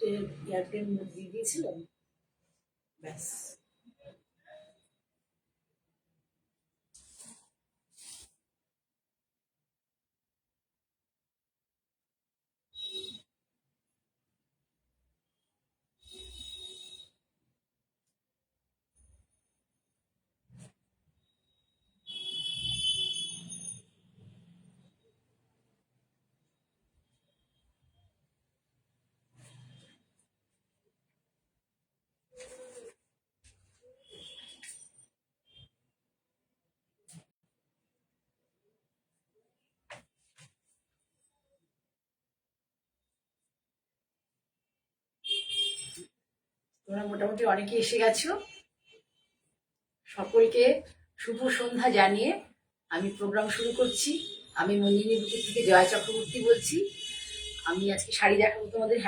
Airtel দিয়ে দিয়েছিলাম, ব্যাস। তোমরা মোটামুটি অনেকে এসে গেছো। সকলকে শুভ সন্ধ্যা জানিয়ে আমি প্রোগ্রাম শুরু করছি। আমি মন্দিনী বুটিক থেকে জয়া চক্রবর্তী বলছি। আমি আজকে শাড়ি দেখাবো তোমাদের,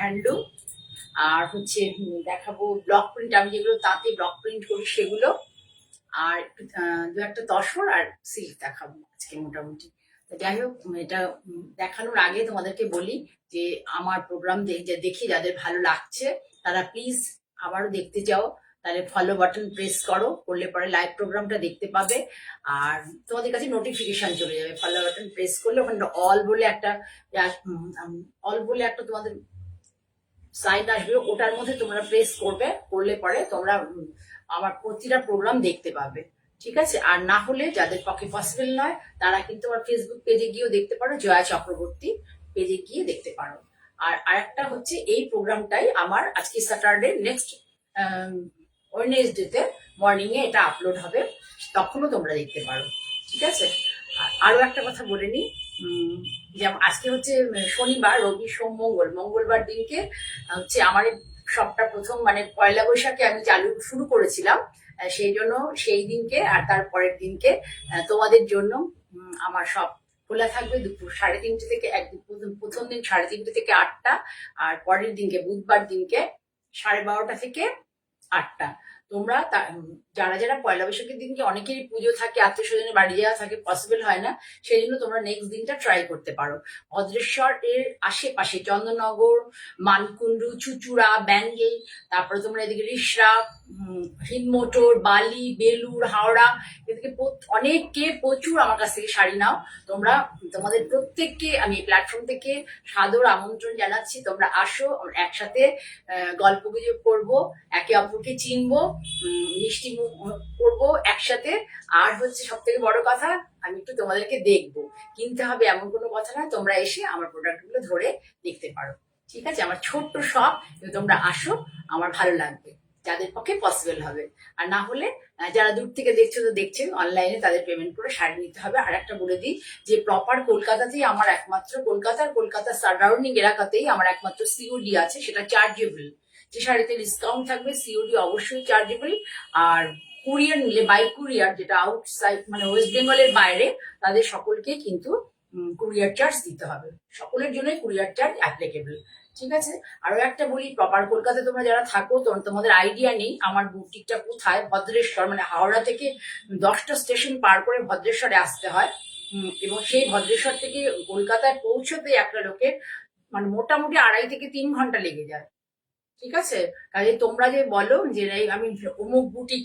হ্যান্ডলুম, আর হচ্ছে দেখাবো ব্লক প্রিন্ট। আমি যেগুলো তাঁতে ব্লক প্রিন্ট করি সেগুলো, আর দু একটা তসর আর সিল্ক দেখাবো আজকে মোটামুটি। যাই হোক, এটা দেখানোর আগে তোমাদেরকে বলি যে আমার প্রোগ্রাম দেখে যাদের ভালো লাগছে তারা প্লিজ আবারও দেখতে চাও, তাহলে ফলো বাটন প্রেস করো, করলে পরে লাইভ প্রোগ্রামটা দেখতে পাবে আর তোমাদের কাছে নোটিফিকেশন চলে যাবে। ফলো বাটন প্রেস করলে ওখানে অল বলে একটা তোমাদের সাইন আসবে, ওটার মধ্যে তোমরা প্রেস করবে, করলে পরে তোমরা আমার প্রতিটা প্রোগ্রাম দেখতে পাবে, ঠিক আছে? আর না হলে যাদের পক্ষে পসিবল নয় তারা কিন্তু আমার ফেসবুক পেজে গিয়েও দেখতে পারো, জয়া চক্রবর্তী পেজে গিয়ে দেখতে পারো। আর আরেকটা হচ্ছে এই প্রোগ্রামটাই আমার আজকে স্যাটারডে, নেক্সট ওয়েডনেসডেতে মর্নিং এ এটা আপলোড হবে, তখনও তোমরা দেখতে পারো, ঠিক আছে? আর আরো একটা কথা বলে নিই, যেমন আজকে হচ্ছে শনিবার, রবি সোম মঙ্গল, মঙ্গলবার দিনকে হচ্ছে আমার সবটা প্রথম পয়লা বৈশাখে আমি শুরু করেছিলাম, সেই জন্য সেই দিনকে আর তার পরের দিনকে তোমাদের জন্য আমার সব খোলা থাকবে দুপুর 3:30 থেকে প্রথম দিন 3:30 থেকে 8টা, আর পরের দিনকে বুধবার দিনকে 12:30 থেকে 8টা। তোমরা যারা যারা পয়লা বৈশাখের দিনকে অনেকেরই পুজো থাকে, আত্মীয় স্বজনের বাড়ি যাওয়া থাকে, পসিবল হয় না, সেই জন্য তোমরা নেক্সট দিনটা ট্রাই করতে পারো। ভদ্রেশ্বর এর আশেপাশে চন্দননগর, মানকুণ্ডু, চুচুড়া, ব্যাঙ্গেল, তারপরে তোমরা এদিকে রিষড়া, হিন্দমোটর, বালি, বেলুর, হাওড়া, এদিকে অনেককে প্রচুর আমার কাছ থেকে শাড়ি নাও। তোমরা তোমাদের প্রত্যেককে আমি এই প্ল্যাটফর্ম থেকে সাদর আমন্ত্রণ জানাচ্ছি, তোমরা আসো, একসাথে গল্প গুজব করবো, একে অপরকে চিনবো, মিষ্টি করবো একসাথে। আর হচ্ছে সব থেকে বড় কথা, আমি একটু তোমাদেরকে দেখবো, কিনতে হবে এমন কোনো কথা না, তোমরা এসে আমার প্রোডাক্টগুলো ধরে দেখতে পারো, ঠিক আছে? আমার ছোট্ট শখ, তোমরা আসো, আমার ভালো লাগবে যাদের পক্ষে পসিবল হবে। আর না হলে যারা দূর থেকে দেখছো তো দেখছে, অনলাইনে তাদের পেমেন্ট করে শাড়ি নিতে হবে। আর একটা বলে দিই যে প্রপার কলকাতাতেই আমার একমাত্র, কলকাতার সারাউন্ডিং এলাকাতেই আমার একমাত্র সিওডি আছে, সেটা চার্জেবল। যে শাড়িতে ডিসকাউন্ট থাকবে সিওডি অবশ্যই চার্জেবল। আর কুরিয়ার নিলে, বাই কুরিয়ার, যেটা আউটসাইড ওয়েস্ট বেঙ্গলের বাইরে, তাদের সকলকে কিন্তু কুরিয়ার চার্জ দিতে হবে, সকলের জন্যই কুরিয়ার চার্জ অ্যাপ্লিকেবল, ঠিক আছে? আরো একটা বলি, প্রপার কলকাতায় তোমরা যারা থাকো তোমাদের আইডিয়া নেই আমার বুটিকটা কোথায়। ভদ্রেশ্বর, হাওড়া থেকে 10টা স্টেশন পার করে ভদ্রেশ্বরে আসতে হয়, এবং সেই ভদ্রেশ্বর থেকে কলকাতায় পৌঁছতে একটা লোকের মোটামুটি 2.5 থেকে 3 ঘন্টা লেগে যায়, ঠিক আছে? কাজে তোমরা যে বলো যে আমি অমুক বুটিক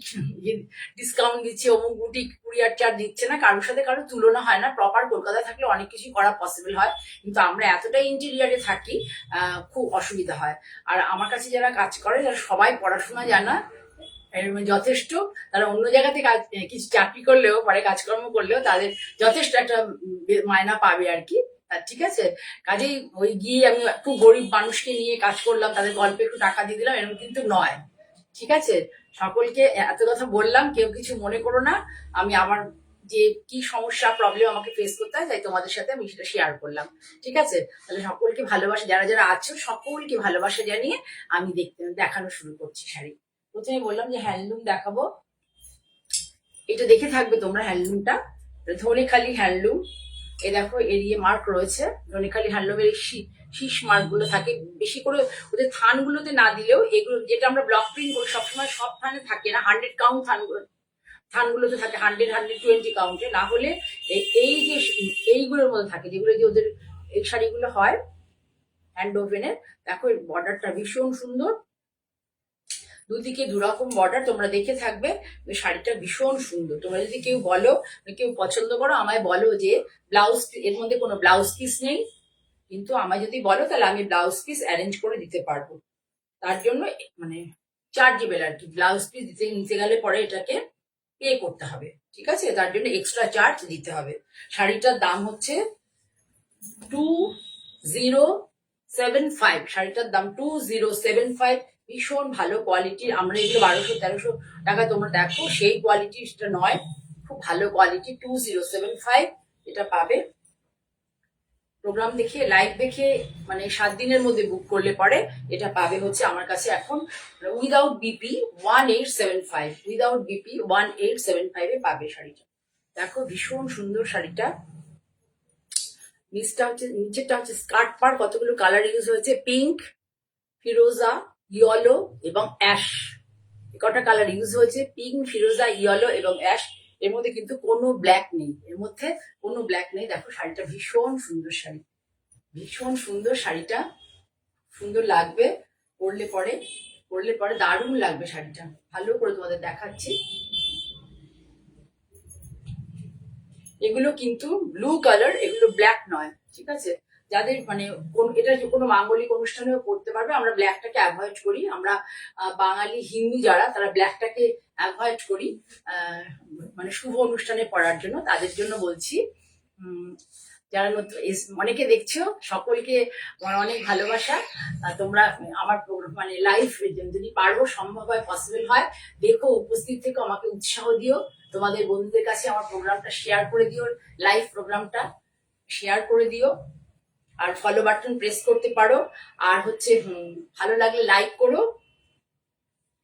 ডিসকাউন্ট দিচ্ছে, অমুক বুটিক কুরিয়ার চার্জ দিচ্ছে না, কারোর সাথে কারোর তুলনা হয় না। প্রপার কলকাতা থাকলে অনেক কিছু করা পসিবল হয়, কিন্তু আমরা এতটাই ইন্টেরিয়ারে থাকি, খুব অসুবিধা হয়। আর আমার কাছে যারা কাজ করে, যারা সবাই পড়াশোনা জানা যথেষ্ট, তারা অন্য জায়গাতে কিছু চাকরি করলেও, পরে কাজকর্ম করলেও তাদের যথেষ্ট একটা মায়না পাবে আর কি, ঠিক আছে? কাজেই ওই গিয়ে আমি খুব গরিব মানুষকে নিয়ে কাজ করলাম, তাদের গল্পে একটু টাকা দিয়ে দিলাম, এরকম কিন্তু নয়, ঠিক আছে? সকলকে এত কথা বললাম, কেউ কিছু মনে করো না। আমি আমার যে কি সমস্যা, প্রবলেম আমাকে ফেস করতে হয়, তাই তোমাদের সাথে আমি সেটা শেয়ার করলাম, ঠিক আছে? তাহলে সকলকে ভালোবাসা, যারা যারা আছো সকলকে ভালোবাসা জানিয়ে আমি দেখানো শুরু করছি শাড়ি। প্রথমে বললাম যে হ্যান্ডলুম দেখাবো, এটা দেখে থাকবে তোমরা। হ্যান্ডলুমটা ধনেখালি হ্যান্ডলুম, এ দেখো এরিয়ে মার্ক রয়েছে। ধনেখালি হ্যান্ডলুমের শীষ মার্ক গুলো থাকে, বেশি করে ওদের থানগুলোতে না দিলেও এগুলো যেটা আমরা ব্লক প্রিন্ট করি সবসময় সব থানে থাকে না, 100 কাউন্ট থানগুলোতে থাকে, 100-120 কাউন্টে, না হলে এই যে এইগুলোর মধ্যে থাকে, যেগুলো যে ওদের এই শাড়িগুলো হয় হ্যান্ড ওভেনের। দেখো বর্ডারটা ভীষণ সুন্দর, দুদিকে দুরকম বর্ডার, তোমরা দেখে থাকবে। শাড়িটা ভীষণ সুন্দর। তোমরা যদি কেউ বলো, কেউ পছন্দ করো, আমায় বলো যে ব্লাউজ, এর মধ্যে কোনো ব্লাউজ পিস নেই, কিন্তু আমায় যদি বলো তাহলে আমি ব্লাউজ পিস অ্যারেঞ্জ করে দিতে পারবো। তার জন্য মানে চার্জেবল আর কি, ব্লাউজ পিস নিতে গেলে পরে এটাকে পে করতে হবে, ঠিক আছে? তার জন্য এক্সট্রা চার্জ দিতে হবে। শাড়িটার দাম হচ্ছে 2075। শাড়িটার দাম 2075, ভীষণ ভালো কোয়ালিটির। আমরা এগুলো 1200-1300 টাকা, তোমরা দেখো সেই কোয়ালিটিটা নয়, খুব ভালো কোয়ালিটি। 2075 এটা পাবে। প্রোগ্রাম দেখে, লাইভ দেখে, মানে 7 দিনের মধ্যে বুক করলে পরে এটা পাবে হচ্ছে আমার কাছে এখন উইদাউট বিপি 1875, উইদাউট বিপি 1875 এ পাবে শাড়িটা। দেখো ভীষণ সুন্দর শাড়িটা। নিচেরটা হচ্ছে স্কার্ট পার, কতগুলো কালার ইউজ হয়েছে, পিঙ্ক, ফিরোজা, ইয়েলো এবং অ্যাশ, কটা কালার ইউজ হয়েছে, পিঙ্ক, ফিরোজা, ইয়েলো এবং অ্যাশ। এর মধ্যে কিন্তু কোনো ব্ল্যাক নেই, এর মধ্যে কোনো ব্ল্যাক নেই। দেখো শাড়িটা ভীষণ সুন্দর শাড়ি, ভীষণ সুন্দর শাড়িটা, সুন্দর লাগবে পরলে পরে দারুণ লাগবে শাড়িটা। ভালো করে তোমাদের দেখাচ্ছি। এগুলো কিন্তু ব্লু কালার, এগুলো ব্ল্যাক নয়, ঠিক আছে? যাদের মানে এটা যে কোনো মাঙ্গলিক অনুষ্ঠানেও পড়তে পারবে। আমরা ব্ল্যাকটাকে অ্যাভয়েড করি, আমরা বাঙালি হিন্দু যারা, তারা ব্ল্যাকটাকে অ্যাভয়েড করি মানে শুভ অনুষ্ঠানে পড়ার জন্য। তাদের জন্য বলছি, যারা অনেকে দেখছো, সকলকে অনেক ভালোবাসা। তোমরা আমার মানে লাইভ যদি পারো, সম্ভব হয়, পসিবল হয়, দেখো, উপস্থিত থেকে আমাকে উৎসাহ দিও। তোমাদের বন্ধুদের কাছে আমার প্রোগ্রামটা শেয়ার করে দিও, লাইভ প্রোগ্রামটা শেয়ার করে দিও। আর ফলো বাটন প্রেস করতে পারো। আর হচ্ছে ভালো লাগলে লাইক করো।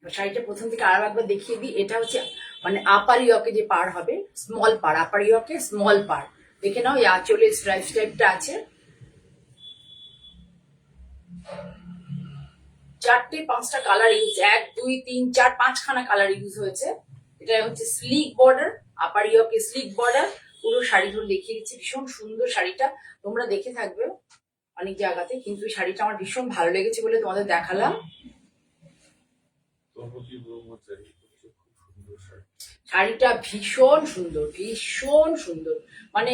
শাড়িটা প্রথম থেকে আরো একবার দেখিয়ে দিই। এটা হচ্ছে মানে আপার ইয়কে যে পার হবে, স্মল পার, আপার ইয়কে স্মল পার। দেখে নাও, এই আঁচলের স্ট্রাইপটা আছে। 4-5টা কালার ইউজ, 1, 2, 3, 4, 5খানা কালার ইউজ হয়েছে। এটা হচ্ছে স্লিক বর্ডার, আপার ইয়কে স্লিক বর্ডার। পুরো শাড়ি ধরে দেখিয়ে দিচ্ছি, ভীষণ সুন্দর শাড়িটা, তোমরা দেখে থাকবে অনেক জায়গাতে, কিন্তু শাড়িটা আমার ভীষণ ভালো লেগেছে বলে তোমাদের দেখালাম। শাড়িটা ভীষণ সুন্দর, ভীষণ সুন্দর, মানে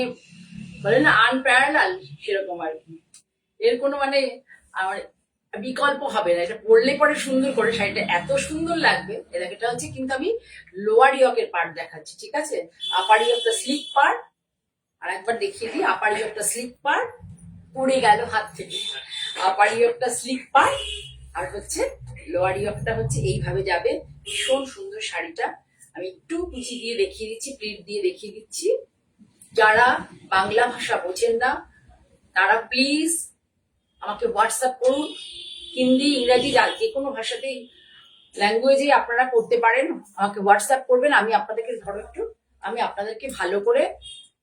বলে না আনপ্যারালাল, সেরকম আর কি। এর কোনো মানে আমার বিকল্প হবে না। এটা পরলে পরে সুন্দর করে শাড়িটা এত সুন্দর লাগবে। এটা হচ্ছে কিন্তু আমি লোয়ার ইয়কের পার্ট দেখাচ্ছি, ঠিক আছে? আপার ইয়কটা স্লিক পার্ট, আর একবার দেখিয়ে দিই। আপার ইয়কটা স্লিক পার্ট, পড়ে গেল হাত থেকে। আপার ইয়কটা স্লিক পার্ট, আর হচ্ছে লোয়ার ইয়কটা হচ্ছে এইভাবে যাবে। ভীষণ সুন্দর শাড়িটা। আমি একটু কুচি দিয়ে দেখিয়ে দিচ্ছি, প্লিট দিয়ে দেখিয়ে দিচ্ছি। যারা বাংলা ভাষা বোঝেন না, তারা প্লিজ আমাকে হোয়াটসঅ্যাপ করুন। হিন্দি, ইংরাজি, যে কোনো ভাষাতেই, ল্যাঙ্গুয়েজে আপনারা করতে পারেন। আমাকে হোয়াটসঅ্যাপ করবেন, আমি আপনাদেরকে আমি আপনাদেরকে ভালো করে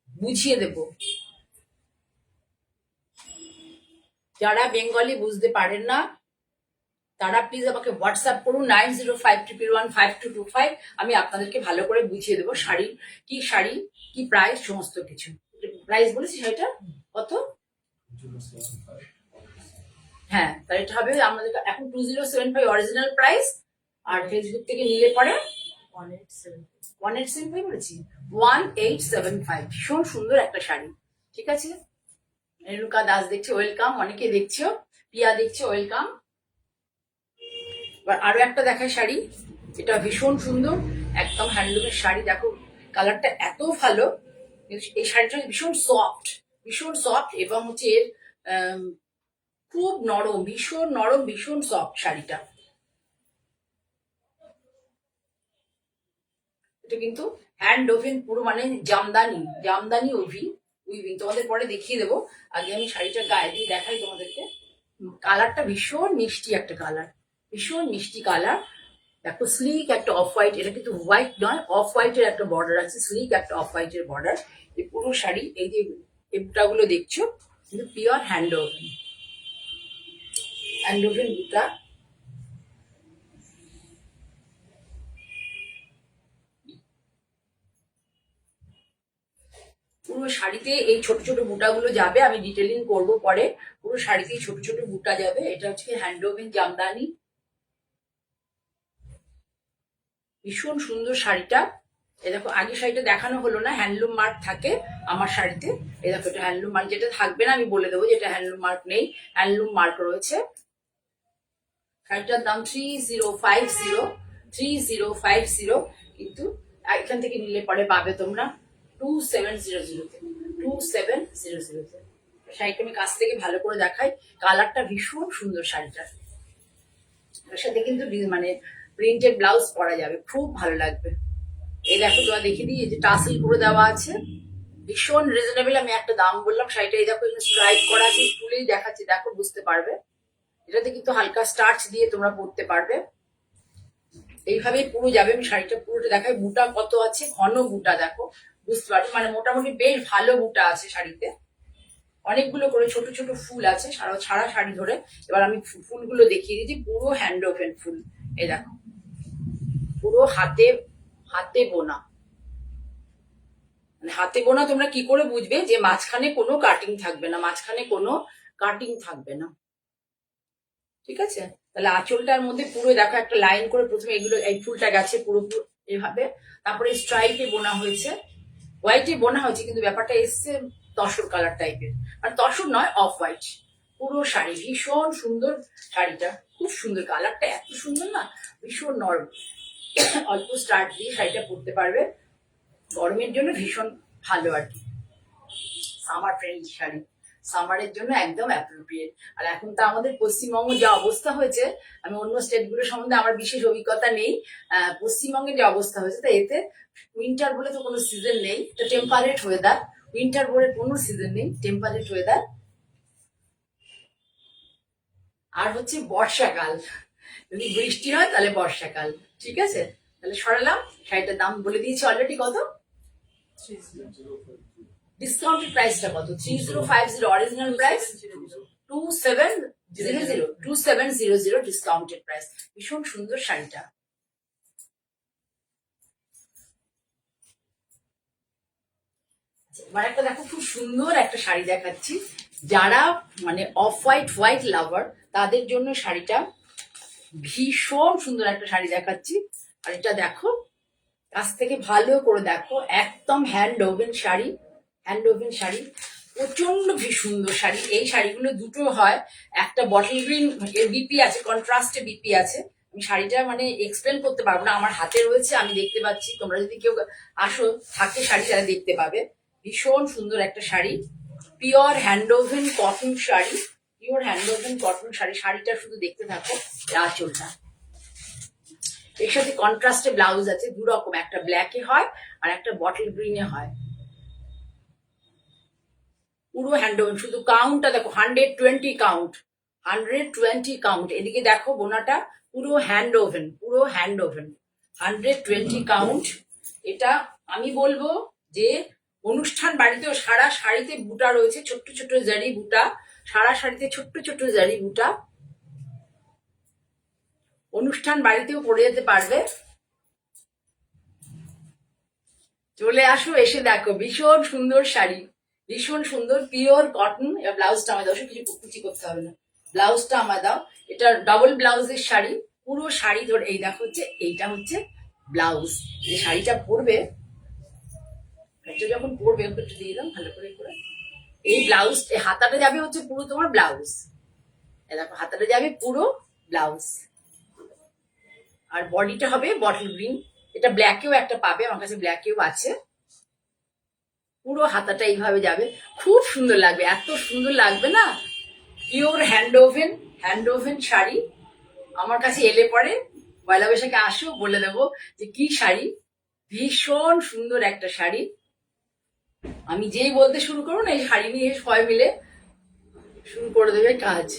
বুঝিয়ে দেব। যারা বেঙ্গলি বুঝতে পারেন না, তারা প্লিজ আমাকে হোয়াটসঅ্যাপ করুন 9053115225। আমি আপনাদেরকে ভালো করে বুঝিয়ে দেবো শাড়ি কি প্রাইস, সমস্ত কিছু। প্রাইস বলেছি শাড়িটা কত? হ্যাঁ, তাহলে এটা হবে আমাদের এখন 2075 অরিজিনাল প্রাইস। আর ফেসবুক থেকে নিলে পরে 1875 বলেছি, 1875। ভীষণ সুন্দর একটা শাড়ি, ঠিক আছে? রেণুকা দাস দেখছে, ওয়েলকাম। অনেকে দেখছো, পিয়া দেখছে, ওয়েলকাম। এবার আরো একটা দেখায় শাড়ি, এটা ভীষণ সুন্দর, একদম হ্যান্ডলুমের শাড়ি। দেখো কালারটা এত ভালো। এই শাড়িটা ভীষণ সফট, ভীষণ সফট, এবং হচ্ছে এর খুব নরম, ভীষণ নরম, ভীষণ সফট শাড়িটা। এটা কিন্তু হ্যান্ড ওভেন পুরো, মানে জামদানি উইভিং। তোমাদের পরে দেখিয়ে দেবো। আগে আমি শাড়িটা গায়ে দিয়ে দেখাই তোমাদেরকে। কালারটা ভীষণ মিষ্টি একটা কালার, ভীষণ মিষ্টি কালার। দেখো স্লিক একটা অফ হোয়াইট, এটা কিন্তু হোয়াইট নয়, অফ হোয়াইটের একটা বর্ডার আছে, স্লিক একটা অফ হোয়াইটের বর্ডার। এই পুরো শাড়ি, এই যে বুটাগুলো দেখছো, কিন্তু পিওর হ্যান্ড ওভেন বুটা। পুরো শাড়িতে এই ছোট ছোট বুটাগুলো যাবে, আমি ডিটেলিং করব পরে। পুরো শাড়িতে ছোট ছোট বুটা যাবে। এটা হচ্ছে হ্যান্ডওভেন জামদানি, ভীষণ সুন্দর শাড়িটা। এই দেখো, আগে শাড়িটা দেখানো হলো না, হ্যান্ডলুম মার্ক থাকে আমার শাড়িতে। এই দেখো, এটা হ্যান্ডলুম মার্ক, যেটা থাকবে না আমি বলে দেবো, যেটা হ্যান্ডলুম মার্ক নেই, হ্যান্ডলুম মার্ক রয়েছে। শাড়িটার দাম 3050, 3050, কিন্তু এখান থেকে নিলে পরে পাবে তোমরা 2700-তে, 2700-তে। শাড়িটা আমি কাছ থেকে ভালো করে দেখাই, কালারটা ভীষণ সুন্দর শাড়িটার। এর সাথে কিন্তু মানে প্রিন্টেড ব্লাউজ পরা যাবে, খুব ভালো লাগবে। এই দেখো, তোমার দেখিয়ে দিই, এই যে টাসেল করে দেওয়া আছে, ভীষণ রিজনেবল। আমি একটা দাম বললাম, শাড়িটা এই দেখো স্ট্রাইপ করা আছে, তুলেই দেখাচ্ছি, দেখো বুঝতে পারবে। এটাতে কিন্তু হালকা স্টার্চ দিয়ে তোমরা পরতে পারবে। এইভাবেই পুরো যাবে, আমি শাড়িটা পুরোটা দেখাই। বুটা কত আছে, ঘন বুটা দেখো, বুঝতে পারবে, মানে মোটামুটি বেশ ভালো বুটা আছে শাড়িতে। অনেকগুলো করে ছোট ছোট ফুল আছে সারা শাড়ি ধরে। এবার আমি ফুলগুলো দেখিয়ে দিচ্ছি, পুরো হ্যান্ড ওভেন ফুল। এই দেখো, পুরো হাতে হাতে বোনা। মানে হাতে বোনা তোমরা কি করে বুঝবে যে মাঝখানে কোনো কাটিং থাকবে না, মাঝখানে কোনো কাটিং থাকবে না, ঠিক আছে? তাহলে আঁচলটার মধ্যে পুরো দেখো একটা লাইন করে প্রথমে এগুলো, এই ফুলটা গেছে পুরো এভাবে, তারপরে স্ট্রাইপে বোনা হয়েছে, হোয়াইটে বোনা হয়েছে, কিন্তু ব্যাপারটা এসছে তসর কালার টাইপের, মানে তসর নয়, অফ হোয়াইট। পুরো শাড়ি ভীষণ সুন্দর, শাড়িটা খুব সুন্দর, কালারটা এত সুন্দর না, ভীষণ নরম। অল্প স্টার্ট দিয়ে শাড়িটা পরতে পারবে, গরমের জন্য ভীষণ ভালো আর কি, সামার ফ্রেন্ডলি শাড়ি, সামারের জন্য একদম অ্যাপ্রোপ্রিয়েট। আর এখন তো আমাদের পশ্চিমবঙ্গ যা অবস্থা হয়েছে, আমি অন্য স্টেটগুলো সম্বন্ধে আমার বিশেষ অভিজ্ঞতা নেই, পশ্চিমবঙ্গের যে অবস্থা হয়েছে, তা এতে উইন্টার বলে তো কোনো সিজন নেই, তো টেম্পারেট ওয়েদার, উইন্টার বলে কোনো সিজন নেই, টেম্পারেট ওয়েদার। আর হচ্ছে বর্ষাকাল, যদি বৃষ্টি হয় তাহলে বর্ষাকাল, ঠিক আছে? তাহলে সরালাম, শাড়িটার দাম বলে দিয়েছি অলরেডি, কত ডিসকাউন্টেড প্রাইসটা কত, 3050, অরিজিনাল প্রাইস 2700, ডিসকাউন্টেড প্রাইস। ভীষণ সুন্দর শাড়িটা। এবার একটা দেখো, খুব সুন্দর একটা শাড়ি দেখাচ্ছি, যারা মানে অফ হোয়াইট হোয়াইট লাভার তাদের জন্য শাড়িটা ভীষণ সুন্দর একটা শাড়ি দেখাচ্ছি। আর এটা দেখো, কাছ থেকে ভালো করে দেখো, একদম hand woven sari, hand woven sari, প্রচন্ড সুন্দর শাড়ি। এই শাড়িগুলো দুটো হয়, একটা বটল গ্রিন বিপি আছে, কন্ট্রাস্টে বিপি আছে। আমি শাড়িটা মানে এক্সপ্লেন করতে পারবো না, আমার হাতে রয়েছে, আমি দেখতে পাচ্ছি, তোমরা যদি কেউ আসো থাকে শাড়ি, তারা দেখতে পাবে। ভীষণ সুন্দর একটা sari, pure hand woven cotton sari, pure hand woven cotton sari. শাড়িটা শুধু দেখতে থাকো, আঁচলটা, এর সাথে কন্ট্রাস্টে ব্লাউজ আছে, দু রকম, একটা ব্ল্যাকে হয় আর একটা বটল গ্রিনে হয়। পুরো হ্যান্ড ওভেন, শুধু কাউন্টটা দেখো, 120 কাউন্ট, 120 কাউন্ট। এদিকে দেখো বোনাটা, পুরো হ্যান্ড ওভেন, পুরো হ্যান্ড ওভেন, 120 কাউন্ট। এটা আমি বলবো যে অনুষ্ঠান বাড়িতেও, সারা শাড়িতে বুটা রয়েছে, ছোট্ট ছোট্ট জারি বুটা, সারা শাড়িতে ছোট্ট ছোট্ট জারি বুটা, অনুষ্ঠান বাড়িতেও পরে যেতে পারবে। চলে আসো, এসে দেখো, ভীষণ সুন্দর শাড়ি, ভীষণ সুন্দর, পিওর কটন। এবার ব্লাউজটা আমায় দাও, কিছু কুচি করতে হবে না, ব্লাউজটা আমায় দাও। এটা ডাবল ব্লাউজের শাড়ি, পুরো শাড়ি ধরে, এই দেখো হচ্ছে, এইটা হচ্ছে ব্লাউজ। যে শাড়িটা পরবে, এটা যখন পরবে, একটু দিয়ে দাও ভালো করে করে। এই ব্লাউজ, এই হাতাটা যাবে হচ্ছে পুরো তোমার ব্লাউজ, এই দেখো হাতাটা যাবে পুরো ব্লাউজ, আর বডিটা হবে বটল গ্রিন। এটা ব্ল্যাকেও একটা পাবে, আমার কাছে ব্ল্যাকেও আছে। পুরো হাতাটা এইভাবে যাবে, খুব সুন্দর লাগবে, এত সুন্দর লাগবে না। Pure hand woven sari. আমার কাছে এলে পরে পয়লা বৈশাখে আসো, বলে দেবো যে কি শাড়ি, ভীষণ সুন্দর একটা শাড়ি। আমি যেই বলতে শুরু করবো না, এই শাড়ি নিয়ে সবাই মিলে শুরু করে দেবে কাজ।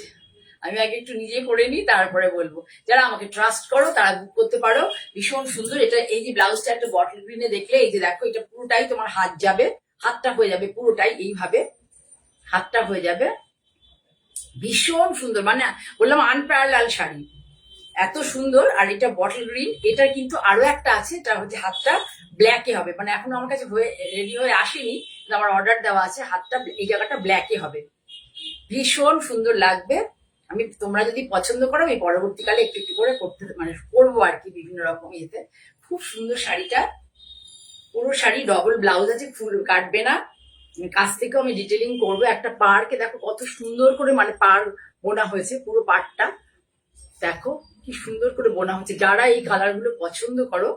আমি আগে একটু নিজে করে নিই, তারপরে বলবো। যারা আমাকে ট্রাস্ট করো তারা বুক করতে পারো, ভীষণ সুন্দর। এটা এই যে ব্লাউজটা একটা বটল গ্রিনে দেখলে, এই যে দেখো, এটা পুরোটাই তোমার হাত যাবে, হাতটা হয়ে যাবে পুরোটাই এইভাবে, হাতটা হয়ে যাবে, ভীষণ সুন্দর, মানে বললাম আনপ্যারালাল শাড়ি, এত সুন্দর। আর এটা বটল গ্রিন, এটা কিন্তু আরো একটা আছে, এটা হচ্ছে হাতটা ব্ল্যাকে হবে, মানে এখন আমার কাছে হয়ে রেডি হয়ে আসেনি, আমার অর্ডার দেওয়া আছে। হাতটা এই জায়গাটা ব্ল্যাকে হবে, ভীষণ সুন্দর লাগবে। তোমরা যদি পছন্দ করো আমি পরবর্তীকালে একটু একটু করে করতে মানে করবো আর কি, বিভিন্ন রকম ইয়েতে। খুব সুন্দর শাড়িটা, পুরো শাড়ি ডবল ব্লাউজ আছে, ফুল কাটবে না। কাছ থেকেও আমি ডিটেলিং করবো। একটা পাড়কে দেখো কত সুন্দর করে মানে পাড় বোনা হয়েছে, পুরো পাড়টা দেখো কি সুন্দর করে বোনা হচ্ছে। যারা এই কালার গুলো পছন্দ করো,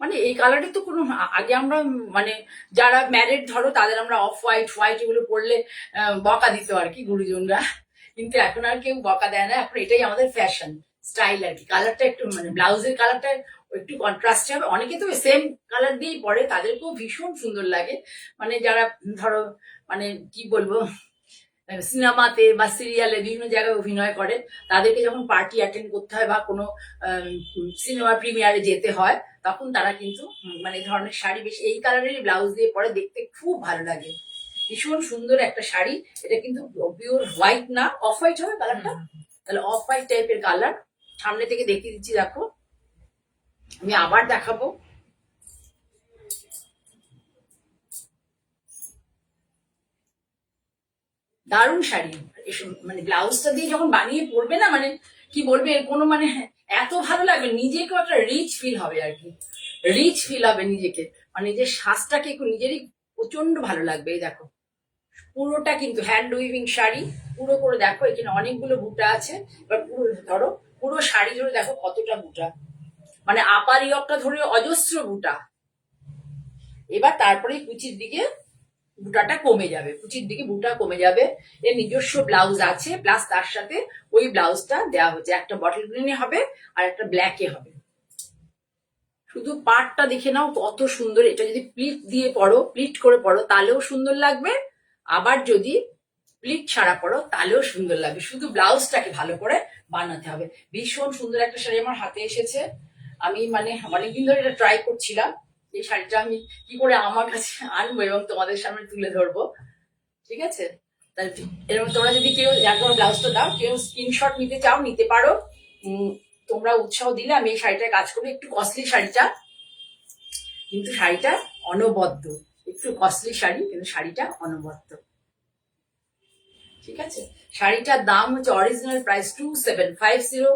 মানে এই কালারটা তো কোনো আগে আমরা মানে যারা ম্যারিড ধরো তাদের আমরা অফ হোয়াইট হোয়াইট এগুলো পরলে বকা দিত আর কি গুরুজনরা, কিন্তু এখন আর কেউ বকা দেয় না। এখন এটাই আমাদের ফ্যাশন স্টাইল আর কি। কালারটা একটু মানে ব্লাউজের কালারটা একটু কন্ট্রাস্টে হবে। অনেকে তো সেম কালার দিয়েই পরে, তাদেরকেও ভীষণ সুন্দর লাগে। মানে যারা ধরো মানে কি বলবো সিনেমাতে বা সিরিয়ালে বিভিন্ন জায়গায় অভিনয় করে, তাদেরকে যখন পার্টি অ্যাটেন্ড করতে হয় বা কোনো সিনেমা প্রিমিয়ারে যেতে হয়, তখন তারা কিন্তু মানে এই ধরনের শাড়ি বেশি এই কালারেরই ব্লাউজ দিয়ে পরে, দেখতে খুব ভালো লাগে। ভীষণ সুন্দর একটা শাড়ি। এটা কিন্তু পিওর হোয়াইট না, অফ হোয়াইট হবে কালারটা, তাহলে অফ হোয়াইট টাইপের কালার। সামনে থেকে দেখিয়ে দিচ্ছি, দেখো আমি আবার দেখাবো। দারুণ শাড়ি। মানে ব্লাউজটা দিয়ে যখন বানিয়ে পরবে না, মানে কি বলবে, এর কোনো মানে এত ভালো লাগবে, নিজেকেও একটা রিচ ফিল হবে আর কি, রিচ ফিল হবে নিজেকে, মানে নিজের সাজটাকে একটু নিজেরই প্রচন্ড ভালো লাগবে। এই দেখো পুরোটা কিন্তু হ্যান্ড উইভিং শাড়ি, পুরো করে দেখো এখানে অনেকগুলো বুটা আছে। এবার পুরো ধরো, পুরো শাড়ি ধরে দেখো কতটা বুটা, মানে আপার ইয়কটা ধরে অজস্র বুটা। এবার তারপরে কুচির দিকে বুটাটা কমে যাবে, কুচির দিকে বুটা কমে যাবে। এর নিজস্ব ব্লাউজ আছে, প্লাস তার সাথে ওই ব্লাউজটা দেওয়া হচ্ছে, একটা বটল গ্রিনে হবে আর একটা ব্ল্যাকে হবে। শুধু পাটটা দেখে নাও কত সুন্দর। এটা যদি প্লিট দিয়ে পরো, প্লিট করে পরো তাহলেও সুন্দর লাগবে, আবার যদি প্লিট ছাড়া পরো তাহলেও সুন্দর লাগবে। শুধু ব্লাউজটাকে ভালো করে বানাতে হবে। ভীষণ সুন্দর একটা শাড়ি আমার হাতে এসেছে। আমি মানে অনেকদিন ধরে এটা ট্রাই করছিলাম, এই শাড়িটা আমি কি করে আমার কাছে আনবো এবং তোমাদের সামনে তুলে ধরবো। ঠিক আছে, তাহলে এরকম তোমরা যদি কেউ একবার ব্লাউজটা দাও, কেউ স্ক্রিনশট নিতে চাও নিতে পারো। তোমরা উৎসাহ দিলে আমি এই শাড়িটায় কাজ করবো। একটু কস্টলি শাড়িটা, কিন্তু শাড়িটা অনবদ্য। একটু কস্টলি শাড়ি কিন্তু শাড়িটা অনবদ্য। ঠিক আছে, শাড়িটার দাম হচ্ছে অরিজিনাল প্রাইস 2750,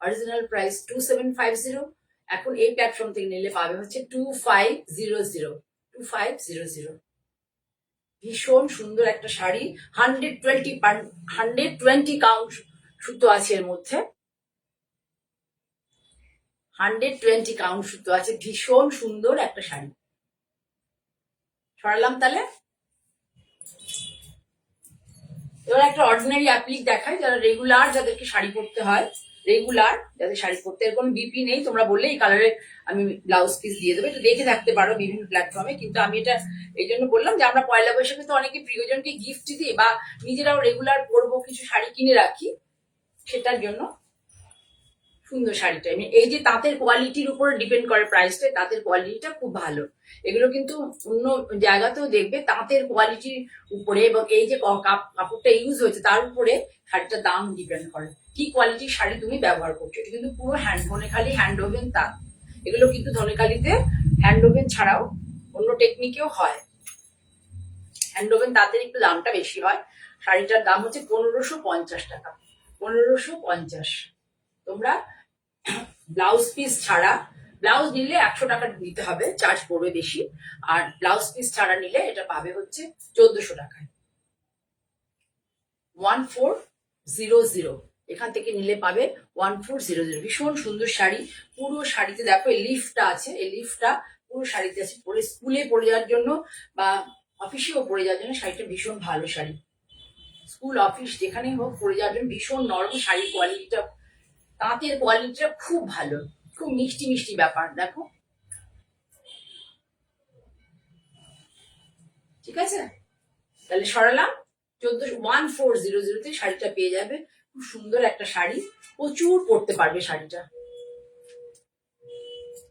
অরিজিনাল প্রাইস 2750। এখন এই প্ল্যাটফর্ম থেকে নিলে পাবে হচ্ছে 2500, 2500। ভীষণ সুন্দর একটা শাড়ি। 120 কাউন্ট সুতো আছে এর মধ্যে, 120 কাউন্ট সুতো আছে। ভীষণ সুন্দর একটা শাড়ি। সরালাম তাহলে। এবার একটা অর্ডিনারি অ্যাপ্লিক দেখাই, যারা রেগুলার যাদেরকে শাড়ি পরতে হয়, রেগুলার যাদের শাড়ি পরতে এর কোনো বিপি নেই, তোমরা বললে এই কালারে আমি ব্লাউজ পিস দিয়ে দেবো। এটা দেখে থাকতে পারো বিভিন্ন প্ল্যাটফর্মে, কিন্তু আমি এটা এই জন্য বললাম যে আমরা পয়লা বৈশাখে তো অনেকে প্রিয়জনকে গিফট দিই বা নিজেরাও রেগুলার পরবো, কিছু শাড়ি কিনে রাখি, সেটার জন্য সুন্দর শাড়িটা। এই যে তাঁতের কোয়ালিটির উপরে ডিপেন্ড করে প্রাইসটা, তাঁতের কোয়ালিটিটা খুব ভালো। এগুলো কিন্তু অন্য জায়গাতেও দেখবে তাঁতের কোয়ালিটির উপরে, এবং এই যে কাপড়টা ইউজ হয়েছে তার উপরে শাড়িটার দাম ডিপেন্ড করে, কি কোয়ালিটির শাড়ি তুমি ব্যবহার করছো। এটা কিন্তু পুরো ধনেখালি হ্যান্ড ওভেন তাঁত। এগুলো কিন্তু ধনেখালিতে হ্যান্ড ওভেন ছাড়াও অন্য টেকনিকেও হয়। হ্যান্ড ওভেন তাঁতের একটু দামটা বেশি হয়। শাড়িটার দাম হচ্ছে 1550 টাকা, 1550। তোমরা ব্লাউজ পিস ছাড়া, ব্লাউজ নিলে 100 টাকা দিতে হবে, চার্জ পড়বে বেশি, আর ব্লাউজ পিস ছাড়া নিলে এটা পাবে হচ্ছে 1400 টাকায়। 1400 এখান থেকে নিলে পাবে 1400। ভীষণ সুন্দর শাড়ি। পুরো শাড়িতে দেখো এই লিফটা আছে, এই লিফটা পুরো শাড়িতে আছে। পরে স্কুলে পরে যাওয়ার জন্য বা অফিসেও পরে যাওয়ার জন্য শাড়িটা ভীষণ ভালো শাড়ি। স্কুল অফিস যেখানেই হোক পরে যাওয়ার জন্য ভীষণ নরম শাড়ির কোয়ালিটিটা, তাঁতের কোয়ালিটিটা খুব ভালো, খুব মিষ্টি মিষ্টি ব্যাপার। দেখো ঠিক আছে, তাহলে সরালাম 1400 শাড়িটা পেয়ে যাবে। খুব সুন্দর একটা শাড়ি, প্রচুর পরতে পারবে শাড়িটা।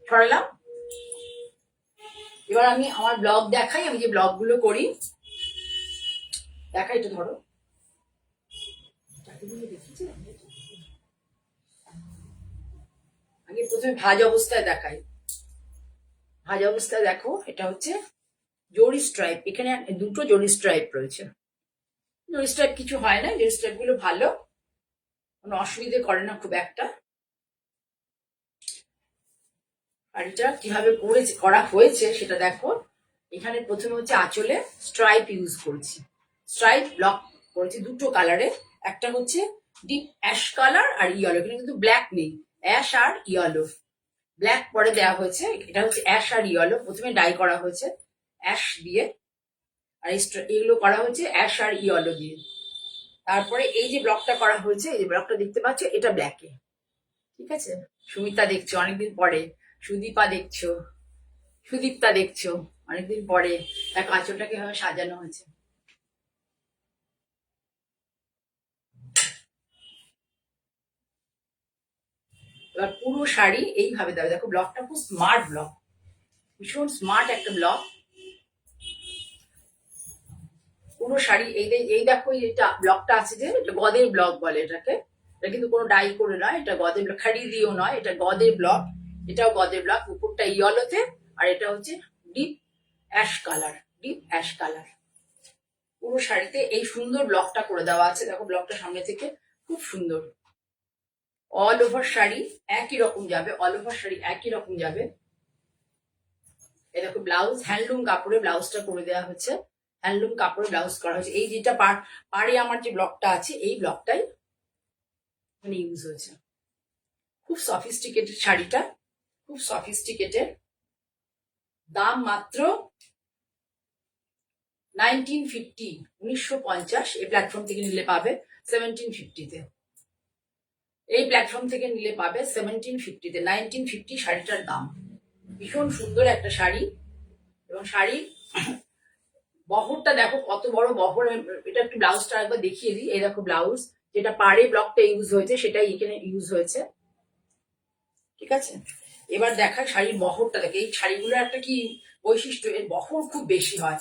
সরালাম। এবার আমি আমার ব্লগ দেখাই, আমি যে ব্লগ গুলো করি দেখাই। তো ধরো আগে প্রথমে ভাজ অবস্থায় দেখাই। ভাজ অবস্থায় দেখো, এটা হচ্ছে জরি স্ট্রাইপ, এখানে দুটো জরি স্ট্রাইপ রয়েছে। জরি স্ট্রাইপ কিছু হয় না, জরি স্ট্রাইপ গুলো ভালো, কোনো অসুবিধে করে না খুব একটা। শাড়িটা কিভাবে করা হয়েছে সেটা দেখো। এখানে প্রথমে হচ্ছে আঁচলে স্ট্রাইপ ইউজ করেছি, স্ট্রাইপ ব্লক করেছি দুটো কালারে, একটা হচ্ছে ডিপ অ্যাশ কালার আর ইয়েলো, এখানে কিন্তু ব্ল্যাক নেই, অ্যাশ আর ইয়েলো, ব্ল্যাক পরে দেওয়া হয়েছে, এটা হচ্ছে অ্যাশ আর ইয়েলো, প্রথমে ডাই করা হয়েছে অ্যাশ দিয়ে, আর এগুলো করা হয়েছে অ্যাশ আর ইয়েলো দিয়ে। তারপরে এই যে ব্লকটা করা হয়েছে, এই যে ব্লকটা দেখতে পাচ্ছ, এটা ব্ল্যাকে। ঠিক আছে, সুমিতা দেখছো অনেকদিন পরে, সুদীপা দেখছো, সুদীপ্তা দেখছো অনেকদিন পরে, দেখো আঁচলটা কিভাবে সাজানো হয়েছে। এবার পুরো শাড়ি এইভাবে দেবে, দেখো ব্লকটা খুব স্মার্ট ব্লক, ভীষণ স্মার্ট একটা ব্লক। পুরো শাড়ি এই দেখো, এটা ব্লকটা আছে যে, এটা গদের ব্লক বলে এটাকে, এটা কিন্তু কোনো ডাই করে নয়, এটা গদের ব্লক, খাড়ি দিয়েও নয়, এটা গদের ব্লক, এটাও গদের ব্লক, উপরটা ইয়েলোতে, আর এটা হচ্ছে deep ash colour, deep ash colour. পুরো শাড়িতে এই সুন্দর ব্লকটা করে দেওয়া আছে, দেখো ব্লকটা সামনে থেকে খুব সুন্দর। অল ওভার শাড়ি একই রকম যাবে, অল ওভার শাড়ি একই রকম যাবে। এই দেখো ব্লাউজ হ্যান্ডলুম কাপড়ে ব্লাউজটা করে দেওয়া হচ্ছে, হ্যান্ডলুম কাপড়ে ব্লাউজ করা হয়েছে। এই যেটা পাড়ে আমার যে ব্লকটা আছে, এই ব্লকটাই মানে ইউজ হয়েছে। খুব সফিস্টিকেটেড শাড়িটা, খুব সফিস্টিকেটেড। দাম মাত্র 1950, 1950। এই প্ল্যাটফর্ম থেকে নিলে পাবে 1750-তে, এই প্ল্যাটফর্ম থেকে নিলে পাবে 1750-তে, 1950 শাড়িটার দাম। ভীষণ সুন্দর একটা শাড়ি, এবং শাড়ি বহরটা দেখো কত বড় বহর। এটা একটু ব্লাউজটা একবার দেখিয়ে দিই, এই দেখো ব্লাউজ, যেটা পাড়ে ব্লকটা ইউজ হয়েছে সেটাই এখানে ইউজ হয়েছে। ঠিক আছে, এবার দেখা শাড়ির বহরটা দেখে, এই শাড়িগুলোর একটা কি বৈশিষ্ট্য, এর বহর খুব বেশি হয়।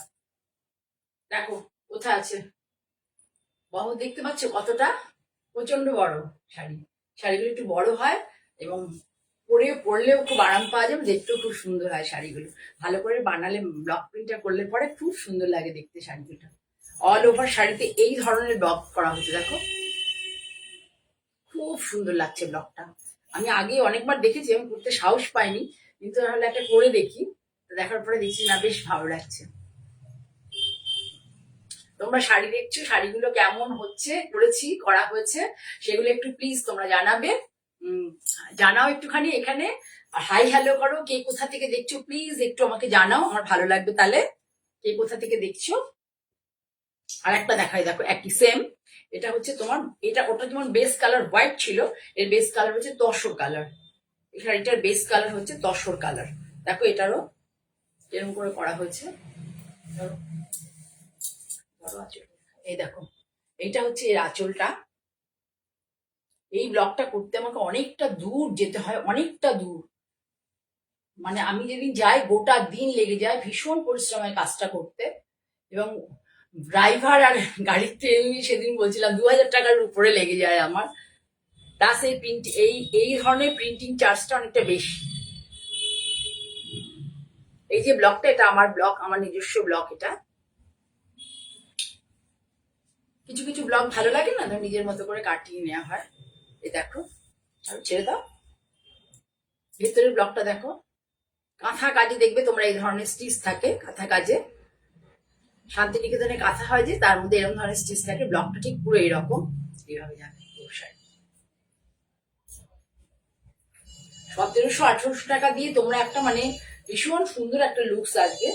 দেখো কোথায় আছে বহর, দেখতে পাচ্ছ কতটা, প্রচন্ড বড় শাড়ি, শাড়িগুলো একটু বড় হয়, এবং পরলেও খুব আরাম পাওয়া যাবে, দেখতেও খুব সুন্দর হয় শাড়িগুলো, ভালো করে বানালে, ব্লক প্রিন্টটা করলে পরে খুব সুন্দর লাগে দেখতে শাড়িগুলো। অল ওভার শাড়িতে এই ধরনের ব্লক করা হচ্ছে, দেখো খুব সুন্দর লাগছে ব্লকটা। আমি আগে অনেকবার দেখেছি, আমি করতে সাহস পাইনি, কিন্তু তাহলে একটা করে দেখি, দেখার পরে দেখছি না বেশ ভালো লাগছে। তোমরা শাড়ি দেখছো, শাড়িগুলো কেমন হচ্ছে, করা হয়েছে, সেগুলো একটু প্লিজ তোমরা জানাবে, জানাও একটুখানি এখানে, আর হাই হ্যালো করো, কে কোথা থেকে দেখছো প্লিজ একটু আমাকে জানাও, আমার ভালো লাগবে তাহলে, কে কোথা থেকে দেখছো। আর একটা দেখাই, দেখো একই সেম, এটা হচ্ছে তোমার, এটা ওটা যেমন বেস কালার হোয়াইট ছিল, এর বেস কালার হচ্ছে তসর কালার, এই শাড়িটার বেস কালার হচ্ছে তসর কালার। দেখো এটারও এরকম করে করা হয়েছে, এই দেখো এইটা হচ্ছে এর আঁচলটা। এই ব্লগটা করতে আমাকে অনেকটা দূর যেতে হয়, অনেকটা দূর, মানে আমি যেদিন যাই গোটা দিন লেগে যায়, ভীষণ পরিশ্রমের কাজটা করতে, এবং ড্রাইভার আর গাড়ির তেল নিয়ে সেদিন বলছিলাম 2000 টাকার উপরে লেগে যায় আমার, প্লাস এই প্রিন্ট, এই ধরনের প্রিন্টিং চার্জটা অনেকটা বেশি। এই যে ব্লগটা, এটা আমার ব্লগ, আমার নিজস্ব ব্লগ এটা। কিছু কিছু ব্লগ ভালো লাগে না, নিজের মতো করে কাটিয়ে নেওয়া হয়। এই দেখো, ছেড়ে দাও, ভেতরের ব্লগটা দেখো, কাঁথা কাজে দেখবে তোমরা এই ধরনের স্টিচ থাকে, কাঁথা কাজে, শান্তিনিকেতনে কাঁথা হয় যে, তার মধ্যে এরকম ধরনের স্টিচ থাকে, ব্লকটা ঠিক পুরো এরকম, এইভাবে যাবে। 1700-1800 টাকা দিয়ে তোমরা একটা মানে ভীষণ সুন্দর একটা লুকস আসবে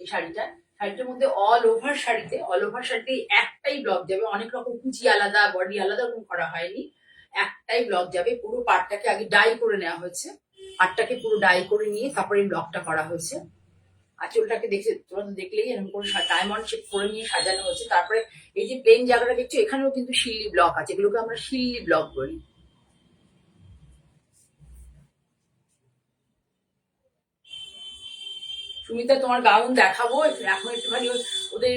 এই শাড়িটা। শাড়িটার মধ্যে অল ওভার শাড়িতে একটাই ব্লক যাবে, অনেক রকম কুচি আলাদা, বডি আলাদা ওরকম করা হয়নি, একটাই ব্লক যাবে। পুরো পাটটাকে আগে ডাই করে নেওয়া হয়েছে, পাটটাকে পুরো ডাই করে নিয়ে তারপরে এই ব্লকটা করা হয়েছে। আঁচলটাকে দেখে তোমরা তো দেখলেই, এরকম করে ডায়মন্ড শেপ করে নিয়ে সাজানো হয়েছে। তারপরে এই যে প্লেন জায়গাটা দেখছো, এখানেও কিন্তু শিল্লি ব্লক আছে, এগুলোকে আমরা শিল্লি ব্লক বলি। সুমিতা তোমার গাউন দেখাবো এখন, একটুখানি ওদের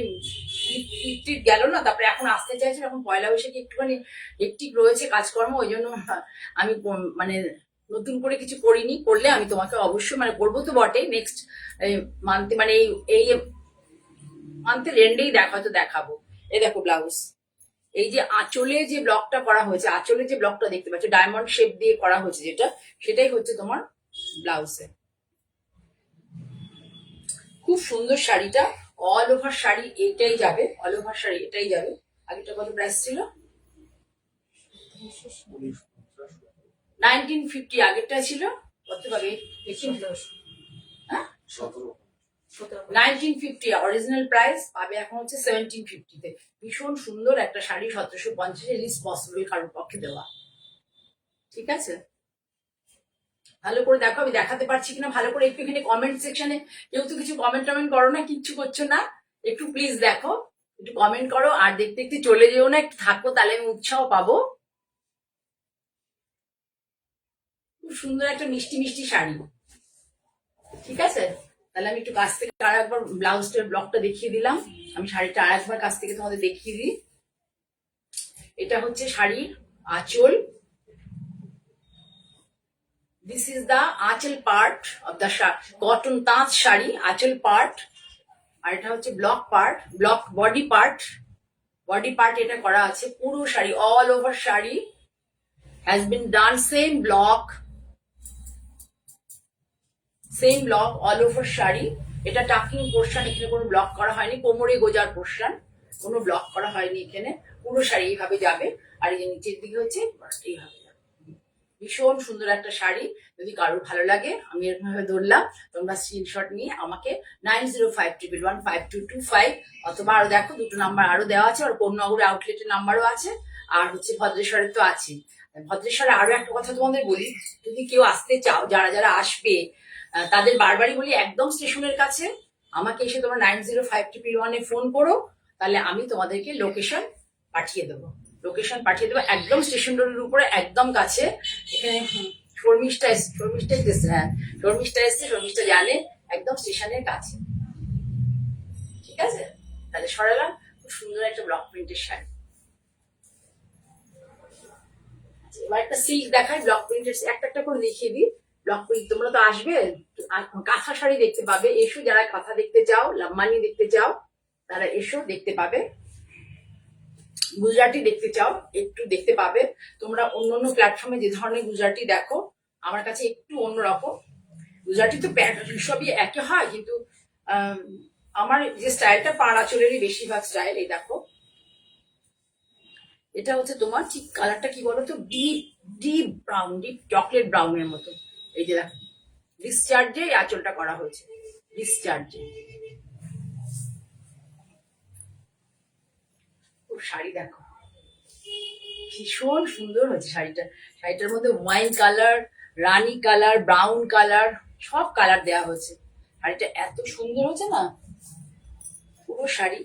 ঈদ গেল না, তারপরে এখন আসতে চাইছে, এখন পয়লা বৈশাখে একটুখানি হেকটিক রয়েছে কাজকর্ম, ওই জন্য আমি মানে নতুন করে কিছু করিনি, করলে আমি তোমাকে অবশ্যই মানে করবো তো বটে, নেক্সট মান্থে মানে এই মান্থের এন্ডেই হয়তো দেখাবো। এই দেখো ব্লাউজ, এই যে আঁচলে যে ব্লকটা করা হয়েছে, আঁচলে যে ব্লকটা দেখতে পাচ্ছ ডায়মন্ড শেপ দিয়ে করা হয়েছে যেটা, সেটাই হচ্ছে তোমার ব্লাউজে। খুব সুন্দর শাড়িটা, অল ওভার শাড়ি এটাই যাবে, অল ওভার শাড়ি এটাই যাবে। আগেটা কত প্রাইস ছিল? 1950। আগেরটা ছিল কত ভাবে? 1950 অরিজিনাল প্রাইস পাবে, এখন হচ্ছে 1750-তে। ভীষণ সুন্দর একটা শাড়ি, 1750 লিস্ট পসিবল কারোর পক্ষে দেওয়া। ঠিক আছে, ভালো করে দেখো, আমি দেখাতে পারছি কিনা ভালো করে একটু এখানে কমেন্ট সেকশনে, কেউ তো কিছু কমেন্ট টমেন্ট করো না, কিচ্ছু করছো না, একটু প্লিজ দেখো, একটু কমেন্ট করো, আর দেখতে দেখতে চলে যেও না, একটু থাকো, তাহলে আমি উৎসাহ পাবো। খুব সুন্দর একটা মিষ্টি মিষ্টি শাড়ি। ঠিক আছে, তাহলে আমি একটু কাছ থেকে আর একবার ব্লাউজটার ব্লকটা দেখিয়ে দিলাম। আমি শাড়িটা আর একবার কাছ থেকে তোমাদের দেখিয়ে দিই। এটা হচ্ছে শাড়ির আঁচল, দিস ইজ দা আঁচল পার্ট অফ দা কটন তাঁত শাড়ি, আঁচল পার্ট। আর এটা হচ্ছে block part, block body part, body part এটা করা আছে। পুরো sari all over sari has been done same block all over sari. এটা টাকিং পোর্শন, এখানে কোনো ব্লক করা হয়নি, কোমরে গোজার পোর্শন, কোনো ব্লক করা হয়নি এখানে। পুরো শাড়ি এইভাবে যাবে, আর এই যে নিচের দিকে হচ্ছে এইভাবে যাবে। ভীষণ সুন্দর একটা শাড়ি, যদি কারোর ভালো লাগে, আমি এরকম ভাবে ধরলাম, তোমরা স্ক্রিনশট নিয়ে আমাকে 9051115225 অথবা আরো দেখো দুটো নাম্বার আরো দেওয়া আছে, আর কোন্নগরে আউটলেটের নাম্বারও আছে, আর হচ্ছে ভদ্রেশ্বরের তো আছে। ভদ্রেশ্বরে আরো একটা কথা তোমাদের বলি, যদি কেউ আসতে চাও, যারা যারা আসবে তাদের বারবারই বলি, একদম স্টেশনের কাছে আমাকে এসে তোমরা 905221-এ ফোন করো, তাহলে আমি তোমাদেরকে লোকেশন পাঠিয়ে দেবো, একদম স্টেশন রোডের উপরে, একদম কাছে। এখানে শর্মিষ্ঠা এসছে, হ্যাঁ শর্মিষ্ঠা জানে, একদম স্টেশনের কাছে। ঠিক আছে, তাহলে সরালাম। খুব সুন্দর একটা ব্লক প্রিন্টের শাড়ি। এবার একটা সিল্ক দেখাই, ব্লক প্রিন্টের একটা একটা করে দেখিয়ে দিই। ব্লক প্রিন্ট, তোমরা তো আসবে, কাঁথা শাড়ি দেখতে পাবে, এসো, যারা কাঁথা দেখতে চাও, লাম্বানি দেখতে চাও, তারা এসো, দেখতে পাবে। গুজরাটি দেখতে চাও, একটু দেখতে পাবে। তোমরা অন্য অন্য প্ল্যাটফর্মে যে ধরনের গুজরাটি দেখো, আমার কাছে একটু অন্যরকম। গুজরাটি তো সবই একই হয়, কিন্তু আমার যে স্টাইলটা পাড়া চলেরই বেশিরভাগ স্টাইল। এই দেখো, এটা হচ্ছে তোমার ঠিক কালারটা কি বলতো, deep deep brown, deep chocolate ব্রাউনের মতো। এই যে দেখো, ডিসচার্জে এই আঁচলটা করা হয়েছে, ডিসচার্জে। শাড়ি দেখো, ভীষণ সুন্দর হয়েছে শাড়িটা। শাড়িটার মধ্যে ওয়াইন কালার, রানি কালার, ব্রাউন কালার, সব কালার দেওয়া হয়েছে। শাড়িটা এত সুন্দর হয়েছে না, পুরো শাড়ি,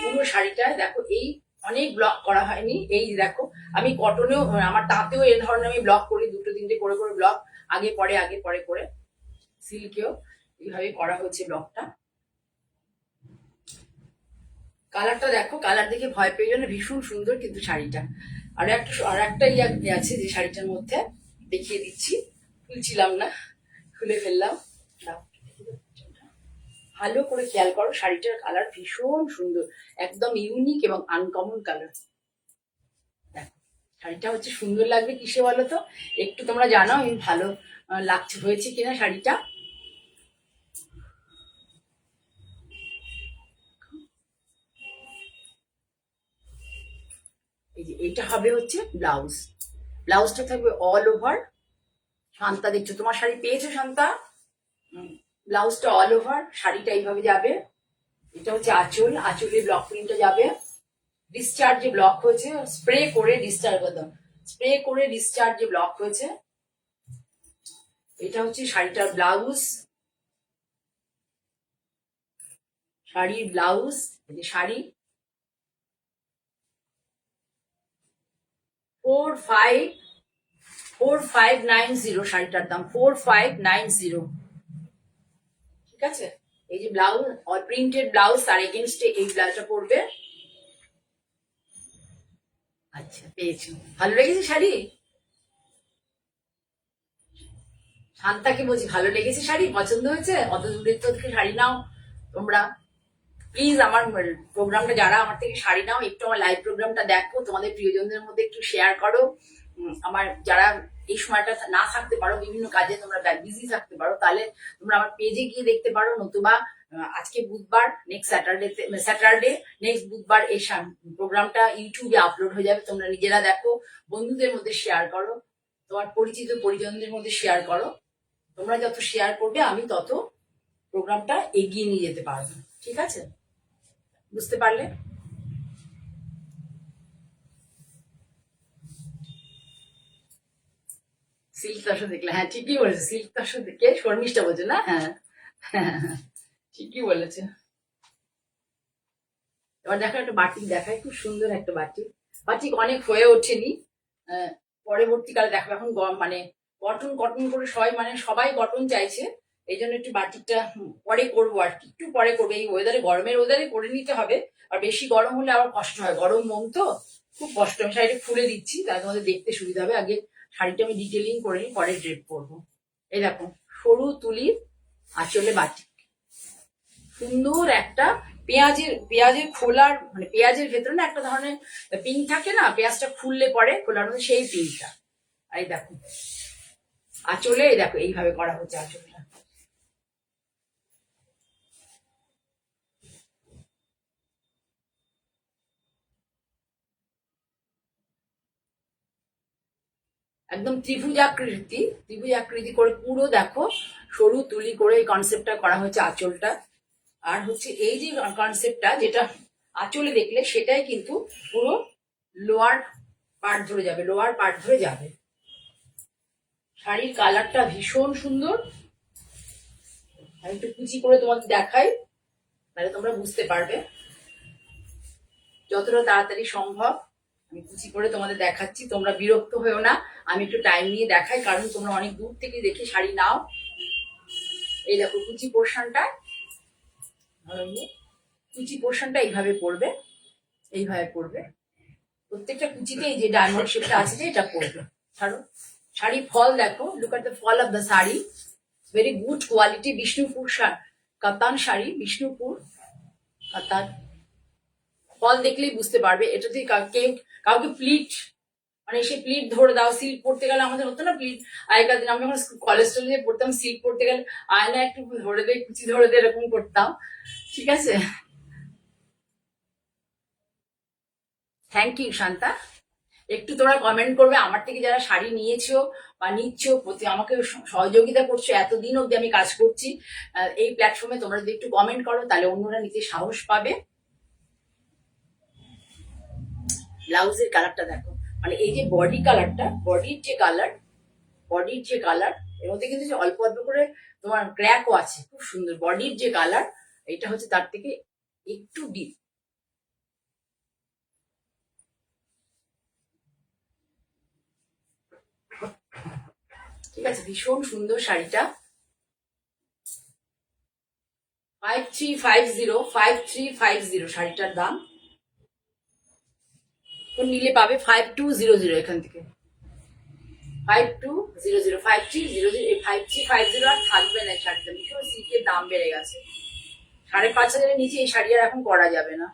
পুরো শাড়িটায় দেখো, এই অনেক ব্লক করা হয়নি। এই দেখো, আমি কটনেও, আমার তাঁতেও এই ধরনের আমি ব্লক করি, দুটো তিনটে করে করে ব্লক, আগে পরে করে। সিল্কেও এইভাবে করা হয়েছে ব্লকটা। কালারটা দেখো, কালার দেখে ভয় পেয়ে না, ভীষণ সুন্দর কিন্তু শাড়িটা। আর একটা ইয়ে আছে যে শাড়িটার মধ্যে, দেখিয়ে দিচ্ছি, খুলছিলাম না, খুলে ফেললাম। ভালো করে খেয়াল করো, শাড়িটার কালার ভীষণ সুন্দর, একদম ইউনিক এবং আনকমন কালার। দেখো, শাড়িটা হচ্ছে সুন্দর লাগবে কিসে বলো তো, একটু তোমরা জানাও আমি ভালো লাগছে, হয়েছে কিনা শাড়িটা। এই যে এটা হবে হচ্ছে ব্লাউজ, ব্লাউজটা থাকবে অল ওভার। শান্তা দেখছো, তোমার শাড়ি পেয়েছো শান্তা? ব্লাউজটা অল ওভার, শাড়িটা এইভাবে যাবে। এটা হচ্ছে আঁচল, আঁচলের ব্লক প্রিন্টটা যাবে। ডিসচার্জে ব্লক হয়েছে, স্প্রে করে ডিসচার্জে ব্লক হয়েছে। এটা হচ্ছে শাড়িটার ব্লাউজ, শাড়ির ব্লাউজ, এই যে শাড়ি। 4590 শাড়িটার দাম, 4590। ঠিক আছে, এই যে ব্লাউজ, অল প্রিন্টেড ব্লাউজ, তার এগেনস্টে এই ব্লাউজটা পরবে। আচ্ছা, পেয়েছো, ভালো লেগেছে শাড়ি? শান্তাকে বলছি ভালো লেগেছে শাড়ি, পছন্দ হয়েছে? অত দূরের তো থেকে শাড়ি নাও তোমরা। প্লিজ আমার প্রোগ্রামটা যারা আমার থেকে শাড়ি নাও, একটু আমার লাইভ প্রোগ্রামটা দেখো, তোমাদের প্রিয়জনদের মধ্যে একটু শেয়ার করো। আমার যারা এই সময়টা না থাকতে পারো, বিভিন্ন কাজে তোমরা বিজি থাকতে পারো, তাহলে তোমরা আমার পেজে গিয়ে দেখতে পারো, নতুবা আজকে বুধবার, স্যাটারডে নেক্সট বুধবার এই প্রোগ্রামটা ইউটিউবে আপলোড হয়ে যাবে। তোমরা নিজেরা দেখো, বন্ধুদের মধ্যে শেয়ার করো, তোমার পরিচিত পরিজনদের মধ্যে শেয়ার করো। তোমরা যত শেয়ার করবে আমি তত প্রোগ্রামটা এগিয়ে নিয়ে যেতে পারবো। ঠিক আছে? বুঝতে পারলে? সিল্ক তসর দেখলে, হ্যাঁ ঠিকই বলেছে, সিল্ক তসর দেখে শর্মিষ্ঠা বলছে না? হ্যাঁ ঠিকই বলেছে। এবার দেখো একটা বাটিক দেখায়, খুব সুন্দর একটা বাটিক। বাটিক অনেক হয়ে ওঠেনি, পরবর্তীকালে দেখো এখন মানে কটন কটন করে সবাই কটন চাইছে, এই জন্য একটু বাটিকটা পরে করবো, আর একটু পরে করবো। এই ওয়েদারে, গরমের ওয়েদারে করে নিতে হবে, আর বেশি গরম হলে আবার কষ্ট হয়, গরম মোম তো খুব কষ্ট। আমি শাড়িটা খুলে দিচ্ছি তাহলে তোমাদের দেখতে সুবিধা হবে। আগে শাড়িটা আমি ডিটেলিং করে নিই, পরে ড্রেপ করবো। এই দেখো সরু তুলির আঁচলে বাটিক, সুন্দর একটা পেঁয়াজের খোলার, মানে পেঁয়াজের ভেতরে না একটা ধরনের পিঙ্ক থাকে না, পেঁয়াজটা খুললে পরে খোলার মধ্যে সেই পিঙ্কটা। এই দেখো আঁচলে, এই দেখো এইভাবে করা হচ্ছে আঁচলটা। একদম ত্রিভুজাকৃতি করে পুরো দেখো সরু তুলি করে এই কনসেপ্টটা করা হয়েছে আঁচলটা। আর হচ্ছে এই যে কনসেপ্টটা যেটা আঁচলে দেখলে, সেটাই কিন্তু পুরো লোয়ার পার্ট ধরে যাবে। শাড়ির কালারটা ভীষণ সুন্দর। আমি একটু কুচি করে তোমাদের দেখাই, তাহলে তোমরা বুঝতে পারবে যতটা তাড়াতাড়ি সম্ভব। আমি কুচি করে তোমাদের দেখাচ্ছি, তোমরা বিরক্ত হয়েও না, আমি একটু টাইম নিয়ে দেখাই, কারণ তোমরা অনেক দূর থেকে দেখে শাড়ি নাও। এই দেখো কুচি পোর্শনটা, এইভাবে পড়বে, প্রত্যেকটা কুচিতে এই যে ডায়মন্ড শেপটা আছে যে এটা পড়বে। ছাড়ো, শাড়ি ফল দেখো, look at the fall of the sari, very good quality, Bishnupur katan sari, Bishnupur কাতান। ফল দেখলেই বুঝতে পারবে। এটা দিয়ে কাউকে প্লিট, মানে সে প্লিট ধরে দাও, সিল্ক পড়তে গেলে আমাদের হতো না প্লিট, আগেকার দিন আমি যখন কলেজ টলেজে পড়তাম, সিল্ক পড়তে গেলে আয়না একটু ধরে দেয়, কুচি ধরে দেয়, এরকম করতাম। ঠিক আছে, থ্যাংক ইউ শান্তা। একটু তোমরা কমেন্ট করবে, আমার থেকে যারা শাড়ি নিয়েছো বা নিচ্ছ, আমাকে সহযোগিতা করছো, এতদিন অব্দি আমি কাজ করছি এই প্ল্যাটফর্মে, তোমরা যদি একটু কমেন্ট করো তাহলে অন্যরা নিতে সাহস পাবে। ব্লাউজের কালারটা দেখো, মানে এই যে বডির যে কালার, এর মধ্যে কিন্তু অল্প অল্প করে তোমার ক্র্যাকও আছে, খুব সুন্দর বডির যে কালার, এটা হচ্ছে তার থেকে একটু ডিপ। ঠিক আছে, ভীষণ সুন্দর শাড়িটা। 5350 শাড়িটার দাম। তো নিলে পাবে 5200 এখান থেকে, 5200, 5300, এই 5350 আর থাকবে না। শাড়িটা ভীষণ সিল্কের দাম বেড়ে গেছে, 5500 নিচে এই শাড়ি আর এখন করা যাবে না।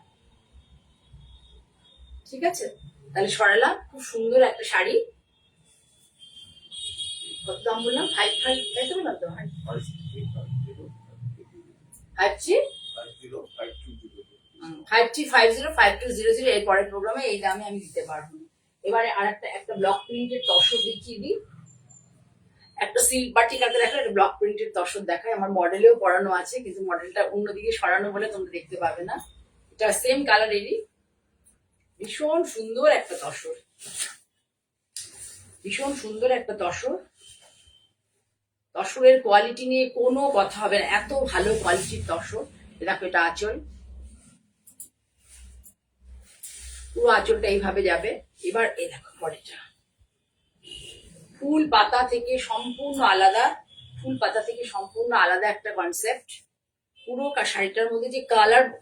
ঠিক আছে, তাহলে সরালাম, খুব সুন্দর একটা শাড়ি। কত দাম বললাম? 55, বললাম তো, 5350, এর পরের প্রোগ্রামে এই দামে আমি দিতে পারবো। এবারে আর একটা ব্লক প্রিন্টের তসর দেখিয়ে দিই, একটা সিল্ক বাটিক হাতে দেখো, একটা ব্লক প্রিন্টের তসর দেখায়, আমার মডেলেও পরানো আছে, কিন্তু মডেলটা অন্যদিকে সরানো বলে তোমরা দেখতে পাবে না। এটা সেম কালারেরই, ভীষণ সুন্দর একটা তসর, তসরের কোয়ালিটি নিয়ে কোনো কথা হবে না, এত ভালো কোয়ালিটির তসর। দেখো এটা আঁচল, পুরো আঁচলটা এইভাবে যাবে। এবার এই দেখো বডিটা, ফুল পাতা থেকে সম্পূর্ণ আলাদা একটা কনসেপ্ট। পুরো শাড়িটার মধ্যে যে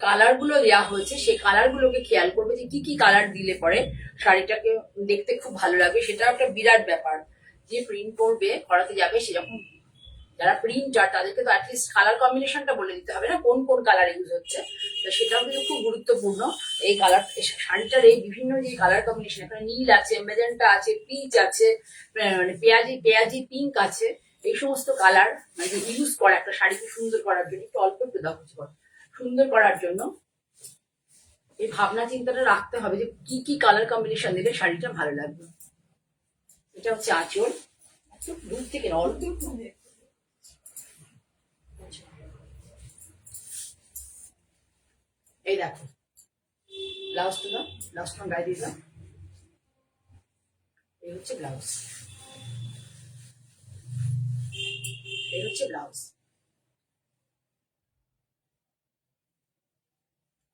কালার গুলো দেওয়া হয়েছে, সেই কালার গুলোকে খেয়াল করবে যে কি কি কালার দিলে পরে শাড়িটাকে দেখতে খুব ভালো লাগবে। সেটা একটা বিরাট ব্যাপার, যে প্রিন্ট করবে, করাতে যাবে, সে যখন যারা প্রিন্টার তাদেরকে তো অ্যাটলিস্ট কালার কম্বিনেশনটা বলে দিতে হবে না, কোন কোন কালার ইউজ হচ্ছে। তো সেটাও কিন্তু খুব গুরুত্বপূর্ণ। এই কালার শাড়িটার এই বিভিন্ন যে কালার কম্বিনেশন, এখানে নীল আছে, মেজেন্টা আছে, পিচ আছে, মানে পেঁয়াজি পেঁয়াজি পিঙ্ক আছে, এই সমস্ত কালার মানে ইউজ করা একটা শাড়িকে সুন্দর করার জন্য, একটু অল্প একটু দাও কিছু সুন্দর করার জন্য এই ভাবনা চিন্তাটা রাখতে হবে যে কি কি কালার কম্বিনেশন দিলে শাড়িটা ভালো লাগবে। এটা হচ্ছে আঁচল, দূর থেকে অল্প এই দেখো ব্লাউজটা দাও, ব্লাউজটা গায়ে দিয়ে দাও। এই হচ্ছে ব্লাউজ, এই হচ্ছে ব্লাউজ।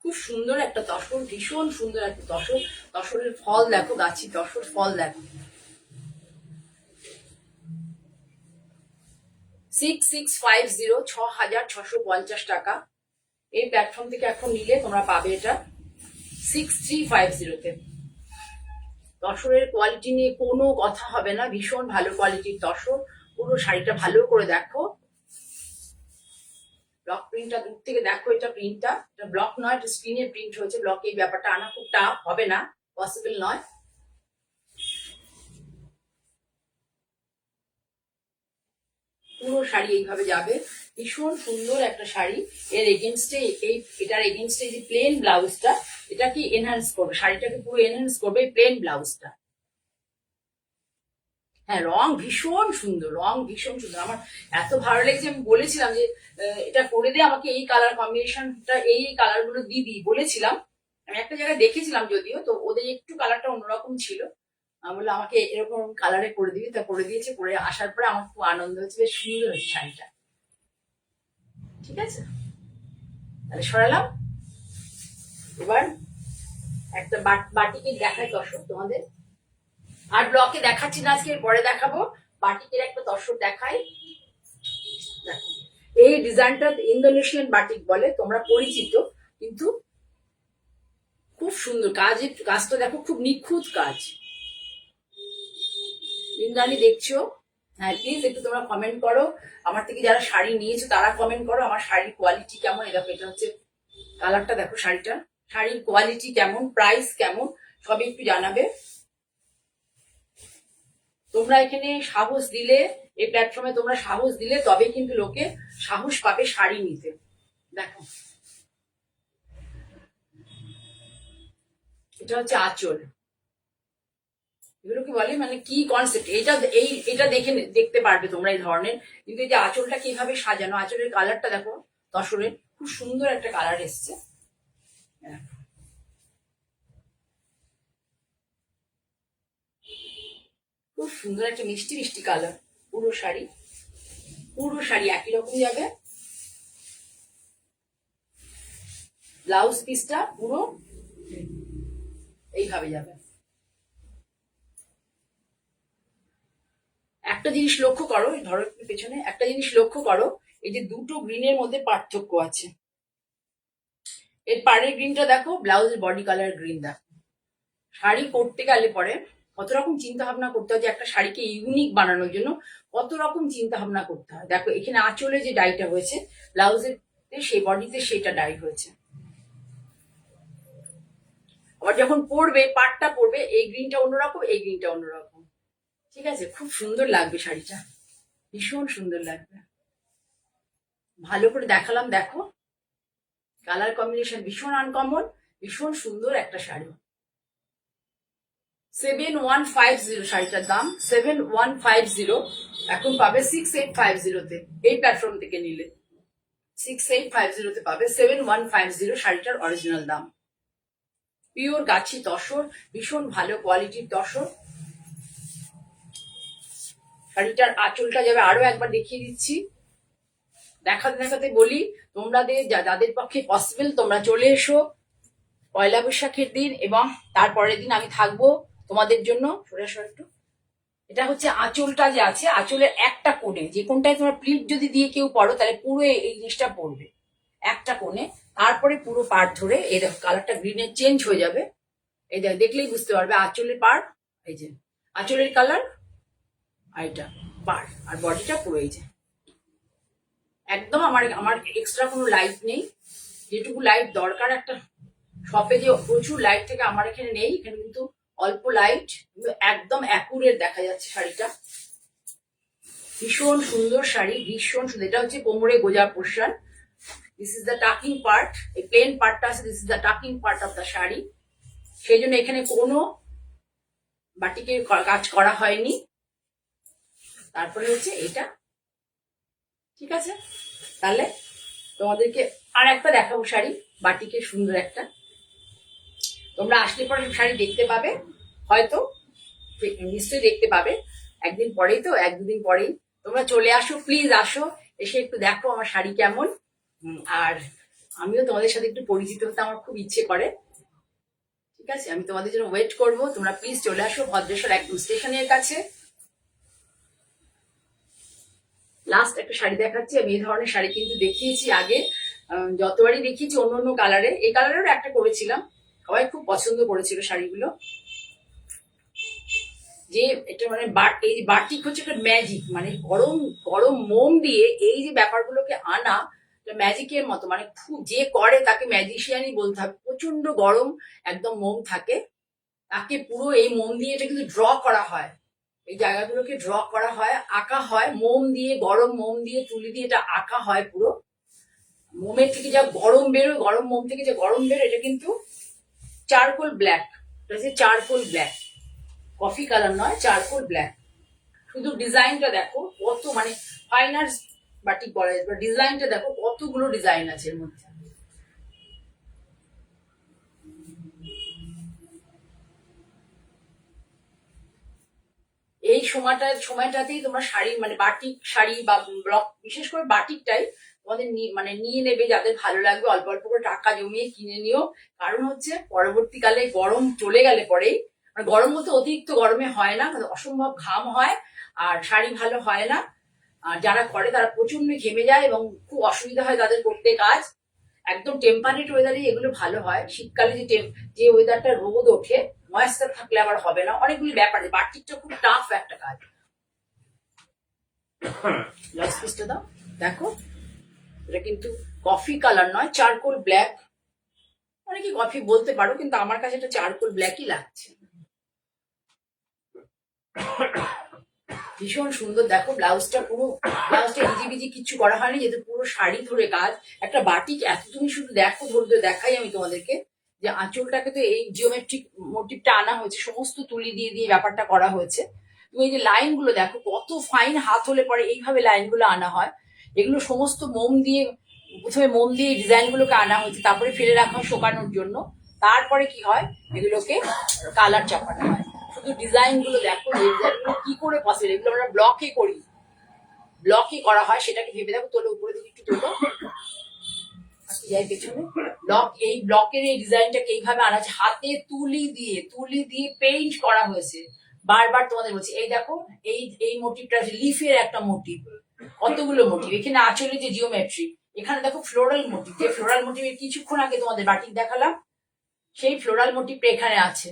খুব সুন্দর একটা তসর, ভীষণ সুন্দর একটা তসর। তসরের ফল দেখো, গাছি তসর ফল দেখো। 6650, 6650 টাকা। এই প্ল্যাটফর্ম থেকে এখন নিলে তোমরা পাবে এটা 6350-তে। তসরের কোয়ালিটি নিয়ে কোনো কথা হবে না, ভীষণ ভালো কোয়ালিটির তসর। পুরো শাড়িটা ভালো করে দেখো, ব্লক প্রিন্টটা দূর থেকে দেখো। এটা প্রিন্টটা, এটা ব্লক নয়, এটা স্ক্রিনে প্রিন্ট হয়েছে। ব্লক এই ব্যাপারটা আনা খুব টাফ হবে না, পসিবল নয়। পুরো শাড়ি এইভাবে যাবে, ভীষণ সুন্দর একটা শাড়ি। এর এগেনস্টে এটার এগেনস্টে যে প্লেন ব্লাউজটা, এটা কি এনহান্স করবে শাড়িটাকে, পুরো এনহান্স করবে এই প্লেন ব্লাউজটা। হ্যাঁ, রং ভীষণ সুন্দর, রং ভীষণ সুন্দর। আমার এত ভালো লেগেছে, আমি বলেছিলাম যে এটা করে দে আমাকে, এই কালার কম্বিনেশনটা, এই কালার গুলো দিবি বলেছিলাম। আমি একটা জায়গায় দেখেছিলাম যদিও, তো ওদের একটু কালারটা অন্যরকম ছিল। আমি বললাম আমাকে এরকম কালারে করে দিবি, তা করে দিয়েছে। করে আসার পরে আমার খুব আনন্দ হচ্ছে, বেশ সুন্দর হয়েছে শাড়িটা। ঠিক আছে, তাহলে সরালাম। এবার একটা বাটিকে দেখাই দর্শক তোমাদের। আর ব্লকে দেখাচ্ছি না আজকে, পরে দেখাবো। বাটিকের একটা দর্শক দেখাই। দেখো এই ডিজাইনটা ইন্দোনেশিয়ান বাটিক বলে, তোমরা পরিচিত, কিন্তু খুব সুন্দর কাজটা দেখো, খুব নিখুঁত কাজ। ইন্দ্রাণী দেখছো? হ্যাঁ, প্লিজ একটু তোমরা কমেন্ট করো। আমার থেকে যারা শাড়ি নিয়েছো তারা কমেন্ট করো, আমার শাড়ির কোয়ালিটি কেমন। এই দেখো, এটা হচ্ছে কালারটা দেখো, শাড়ির কোয়ালিটি কেমন, প্রাইস কেমন, সবই একটু জানাবে। তোমরা এখানে সাহস দিলে, এই প্ল্যাটফর্মে তোমরা সাহস দিলে তবে কিন্তু লোকে সাহস পাবে শাড়ি নিতে। দেখো এটা হচ্ছে আঁচল। এগুলো কি বলে, মানে কি কনসেপ্ট এটা দেখতে পারবে তোমরা এই ধরনের। কিন্তু এই যে আঁচলটা কিভাবে সাজানো, আঁচলের কালারটা দেখো, তসরের খুব সুন্দর একটা কালার এসছে। খুব সুন্দর একটা মিষ্টি মিষ্টি কালার। পুরো শাড়ি একই রকম যাবে। ব্লাউজ পিসটা পুরো এইভাবে যাবে। একটা জিনিস লক্ষ্য করো, ধরো পেছনে একটা জিনিস লক্ষ্য করো, এই যে দুটো গ্রিনের মধ্যে পার্থক্য আছে। এর পাড়ের গ্রিনটা দেখো, ব্লাউজের বডি কালার গ্রিন দেখো। শাড়ি করতে গেলে পরে কত রকম চিন্তা ভাবনা করতে হয়, যে একটা শাড়িকে ইউনিক বানানোর জন্য কত রকম চিন্তা ভাবনা করতে হয়। দেখো এখানে আঁচলে যে ডাইটা হয়েছে, ব্লাউজের সেই বডিতে সেটা ডাই হয়েছে। আবার যখন পরবে, পাটটা পরবে, এই গ্রিনটা অন্যরকম, এই গ্রিনটা অন্যরকম। ঠিক আছে, খুব সুন্দর লাগবে শাড়িটা, ভীষণ সুন্দর লাগবে। ভালো করে দেখালাম, দেখো কালার কম্বিনেশন ভীষণ আনকমন, ভীষণ সুন্দর একটা শাড়ি। 7150 শাড়িটার দাম 7150। এখন পাবে 6850-তে, এই প্ল্যাটফর্ম থেকে নিলে 6850-তে পাবে। 7150 শাড়িটার অরিজিনাল দাম। পিওর গাছি তসর, ভীষণ ভালো কোয়ালিটির তসর। শাড়িটার আঁচলটা যাবে, আরো একবার দেখিয়ে দিচ্ছি। দেখাতে দেখাতে বলি, তোমাদের যাদের পক্ষে পসিবল তোমরা চলে এসো পয়লা বৈশাখের দিন, এবং তারপরের দিন আমি থাকবো তোমাদের জন্য। সরে আসো একটু। এটা হচ্ছে আঁচলটা যে আছে, আঁচলের একটা কোণে, যে কোনটায় তোমরা প্লিট যদি দিয়ে কেউ পড়ো তাহলে পুরো এই জিনিসটা পড়বে একটা কোণে। তারপরে পুরো পাড় ধরে এই দেখো কালারটা গ্রিনের চেঞ্জ হয়ে যাবে। এই দেখলেই বুঝতে পারবে আঁচলের পাড়, এই যে আঁচলের কালার, আর এটা পাড়, আর বডিটা পুরো এই যে একদম আমার আমার এক্সট্রা কোনো লাইট নেই, যেটুকু লাইট দরকার একটা শপে যে প্রচুর লাইট থেকে আমার এখানে নেই, এখানে কিন্তু অল্প লাইট, কিন্তু একদম অ্যাকুরেট দেখা যাচ্ছে শাড়িটা। ভীষণ সুন্দর শাড়ি, ভীষণ সুন্দর। এটা হচ্ছে কোমরে গোজা portion, this is the tucking part, এই প্লেন পার্টটা আছে, this is the tucking part of the sari. সেই জন্য এখানে কোনো বাটিকের কাজ করা হয়নি। তারপরে হচ্ছে এটা, ঠিক আছে। তাহলে তোমাদেরকে আর একটা দেখাবো শাড়ি, বাটিকের সুন্দর একটা। তোমরা আসলে পরে শাড়ি দেখতে পাবে, হয়তো নিশ্চয়ই দেখতে পাবে, একদিন পরেই তো, এক দুদিন পরেই। তোমরা চলে আসো, প্লিজ আসো, এসে একটু দেখো আমার শাড়ি কেমন। আর আমিও তোমাদের সাথে একটু পরিচিত হতে আমার খুব ইচ্ছে করে, ঠিক আছে। আমি তোমাদের জন্য ওয়েট করবো, তোমরা প্লিজ চলে আসো ভদ্রেশ্বর একদম স্টেশনের কাছে। লাস্ট একটা শাড়ি দেখাচ্ছি। আমি এই ধরনের শাড়ি কিন্তু দেখিয়েছি আগে, যতবারই দেখিয়েছি অন্য অন্য কালারে। এই কালারেরও একটা করেছিলাম, সবাই খুব পছন্দ করেছিল শাড়িগুলো। যে এটা মানে এই বাটিক হচ্ছে একটা ম্যাজিক, মানে গরম গরম মোম দিয়ে এই যে ব্যাপারগুলোকে আনা, ম্যাজিকের মতো, মানে খুব যে করে তাকে ম্যাজিশিয়ানই বলতে হবে। প্রচন্ড গরম একদম মোম থাকে, তাকে পুরো এই মোম দিয়ে এটা কিন্তু ড্র করা হয়, এই জায়গাগুলোকে ড্র করা হয়, আঁকা হয় মোম দিয়ে, গরম মোম দিয়ে, তুলি দিয়ে এটা আঁকা হয় পুরো। মোমের থেকে যা গরম বেরোয়, গরম মোম থেকে যে গরম বেরোয়, এটা কিন্তু চারকোল ব্ল্যাক, এটা হচ্ছে চারকোল ব্ল্যাক, কফি কালার নয়, চারকোল ব্ল্যাক। শুধু ডিজাইনটা দেখো কত, মানে ফাইন আর্টস বাটিক বলা যায়, ডিজাইনটা দেখো কতগুলো ডিজাইন আছে এর মধ্যে। এই সময়টাতেই তোমরা শাড়ি, মানে বাটিক শাড়ি বা ব্লক, বিশেষ করে বাটিকটাই তোমাদের মানে নিয়ে নেবে, যাদের ভালো লাগবে অল্প অল্প করে টাকা জমিয়ে কিনে নিও। কারণ হচ্ছে পরবর্তীকালে গরম চলে গেলে পরেই, মানে গরম বলতে অতিরিক্ত গরমে হয় না, অসম্ভব ঘাম হয় আর শাড়ি ভালো হয় না। আর যারা করে তারা প্রচন্ড ঘেমে যায় এবং খুব অসুবিধা হয় তাদের করতে কাজ। একদম টেম্পারেট ওয়েদারে এগুলো ভালো হয়। শীতকালে যে ওয়েদারটা রোদ ওঠে, ময়েশ্চার থাকলে আবার হবে না, অনেকগুলি ব্যাপার। বাটিকটা খুব টাফ একটা কাজ। ব্লাউজ পিসটা দাও, দেখো এটা কিন্তু কফি কালার নয়, চারকোল ব্ল্যাক। অনেকে কফি বলতে পারো, কিন্তু আমার কাছে এটা চারকোল ব্ল্যাকই লাগছে। ভীষণ সুন্দর, দেখো ব্লাউজটা পুরো, ব্লাউজটা ইজিবিজি কিছু করা হয়নি, যেহেতু পুরো শাড়ি ধরে কাজ। একটা বাটিক এত, তুমি শুধু দেখো, ধরে দেখাই আমি তোমাদেরকে, যে আঁচলটাকে তো এই জিওমেট্রিক মোটিভটা আনা হয়েছে, সমস্ত তুলি দিয়ে দিয়ে ব্যাপারটা করা হয়েছে। তুমি এই যে লাইন গুলো দেখো, কত ফাইন হাত হলে পরে এইভাবে লাইন গুলো আনা হয়। এগুলো সমস্ত মোম দিয়ে, প্রথমে মোম দিয়ে ডিজাইন গুলোকে আনা হয়েছে, তারপরে ফেলে রাখা হয় শোকানোর জন্য। তারপরে কি হয়, এগুলোকে কালার চাপানো হয়। শুধু ডিজাইন গুলো দেখো, এই ডিজাইনগুলো কি করে পসিবল, এগুলো আমরা ব্লকে করি, ব্লকে করা হয়, সেটাকে ভেবে দেখো। তোলো উপরে দিকে একটু তোলো, যাই পেছনে। এই ব্লকের এই ডিজাইনটাকে এইভাবে আনা হচ্ছে, হাতে তুলি দিয়ে পেইন্ট করা হয়েছে। বারবার তোমাদের বলছি, এই দেখো, এই মোটিভটা আছে, লিফের একটা মোটিভ, কতগুলো মোটিভ এখানে। আঁচলে যে জিওমেট্রি, এখানে দেখো ফ্লোরাল মোটিভ, যে ফ্লোরাল মোটিভের কিছুক্ষণ আগে তোমাদের বাটিক দেখালাম, সেই ফ্লোরাল মোটিভটা এখানে আছে।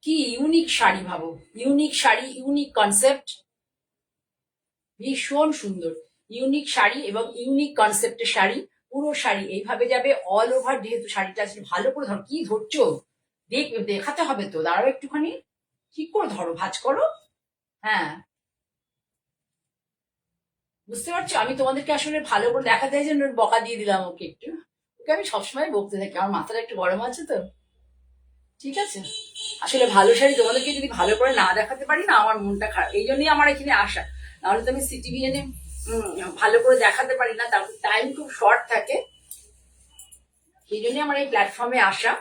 কি ইউনিক শাড়ি ভাবো, ইউনিক শাড়ি, ইউনিক কনসেপ্ট, ভীষণ সুন্দর ইউনিক শাড়ি এবং ইউনিক কনসেপ্টের শাড়ি। পুরো শাড়ি এইভাবে যাবে অল ওভার। যেহেতু শাড়িটা আসলে ভালো করে ধরো, কি ধরছো দেখাতে হবে তো, দাঁড়াও একটুখানি, ঠিক করে ধরো, ভাঁজ করো। হ্যাঁ, বুঝতে পারছো, আমি তোমাদেরকে আসলে ভালো করে দেখাতে জন্য বকা দিয়ে দিলাম ওকে একটু। ওকে আমি সবসময় বকতে থাকি, আমার মাথাটা একটু গরম আছে তো, ঠিক আছে। আসলে ভালো শাড়ি তোমাদেরকে যদি ভালো করে না দেখাতে পারি না, আমার মনটা খারাপ। এই জন্যই আমার এখানে আসা, নাহলে তো আমি সিটিভি এনে ভালো করে দেখাতে পারি না, তারপর টাইম খুব শর্ট থাকে। সেই জন্যই আমার এই প্ল্যাটফর্মে আসা,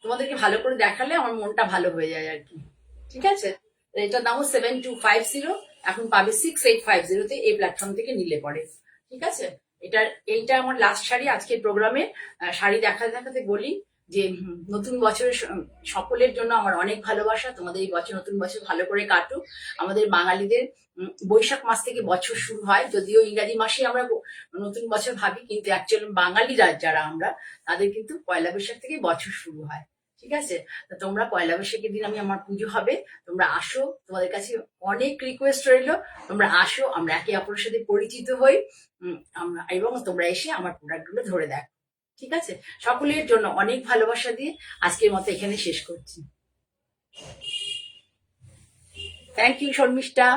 তোমাদেরকে ভালো করে দেখালে আমার মনটা ভালো হয়ে যায় আর কি, ঠিক আছে। এটার দামও 7250, এখন পাবে 6850-তে এই প্ল্যাটফর্ম থেকে নিলে পরে, ঠিক আছে। এইটা আমার লাস্ট শাড়ি আজকের প্রোগ্রামে। শাড়ি দেখাতে দেখাতে বলি যে নতুন বছরের সকলের জন্য আমার অনেক ভালোবাসা। তোমাদের এই বছর, নতুন বছর ভালো করে কাটুক। আমাদের বাঙালিদের বৈশাখ মাস থেকে বছর শুরু হয়, যদিও ইংরাজি মাসে আমরা নতুন বছর ভাবি, কিন্তু অ্যাকচুয়ালি বাঙালিরা যারা আমরা, তাদের কিন্তু পয়লা বৈশাখ থেকে বছর শুরু হয়, ঠিক আছে? তো তোমরা পয়লা বৈশাখের দিন আমার পুজো হবে, তোমরা আসো, তোমাদের কাছে অনেক রিকোয়েস্ট রইলো, তোমরা আসো, আমরা একে অপরের সাথে পরিচিত হই, আমরা এবং তোমরা এসে আমার প্রোডাক্টগুলো ধরে দেখো। ঠিক আছে? সকলের জন্য অনেক ভালোবাসা দিয়ে আজকের মতো এখানে শেষ করছি। Thank you Sharmistha.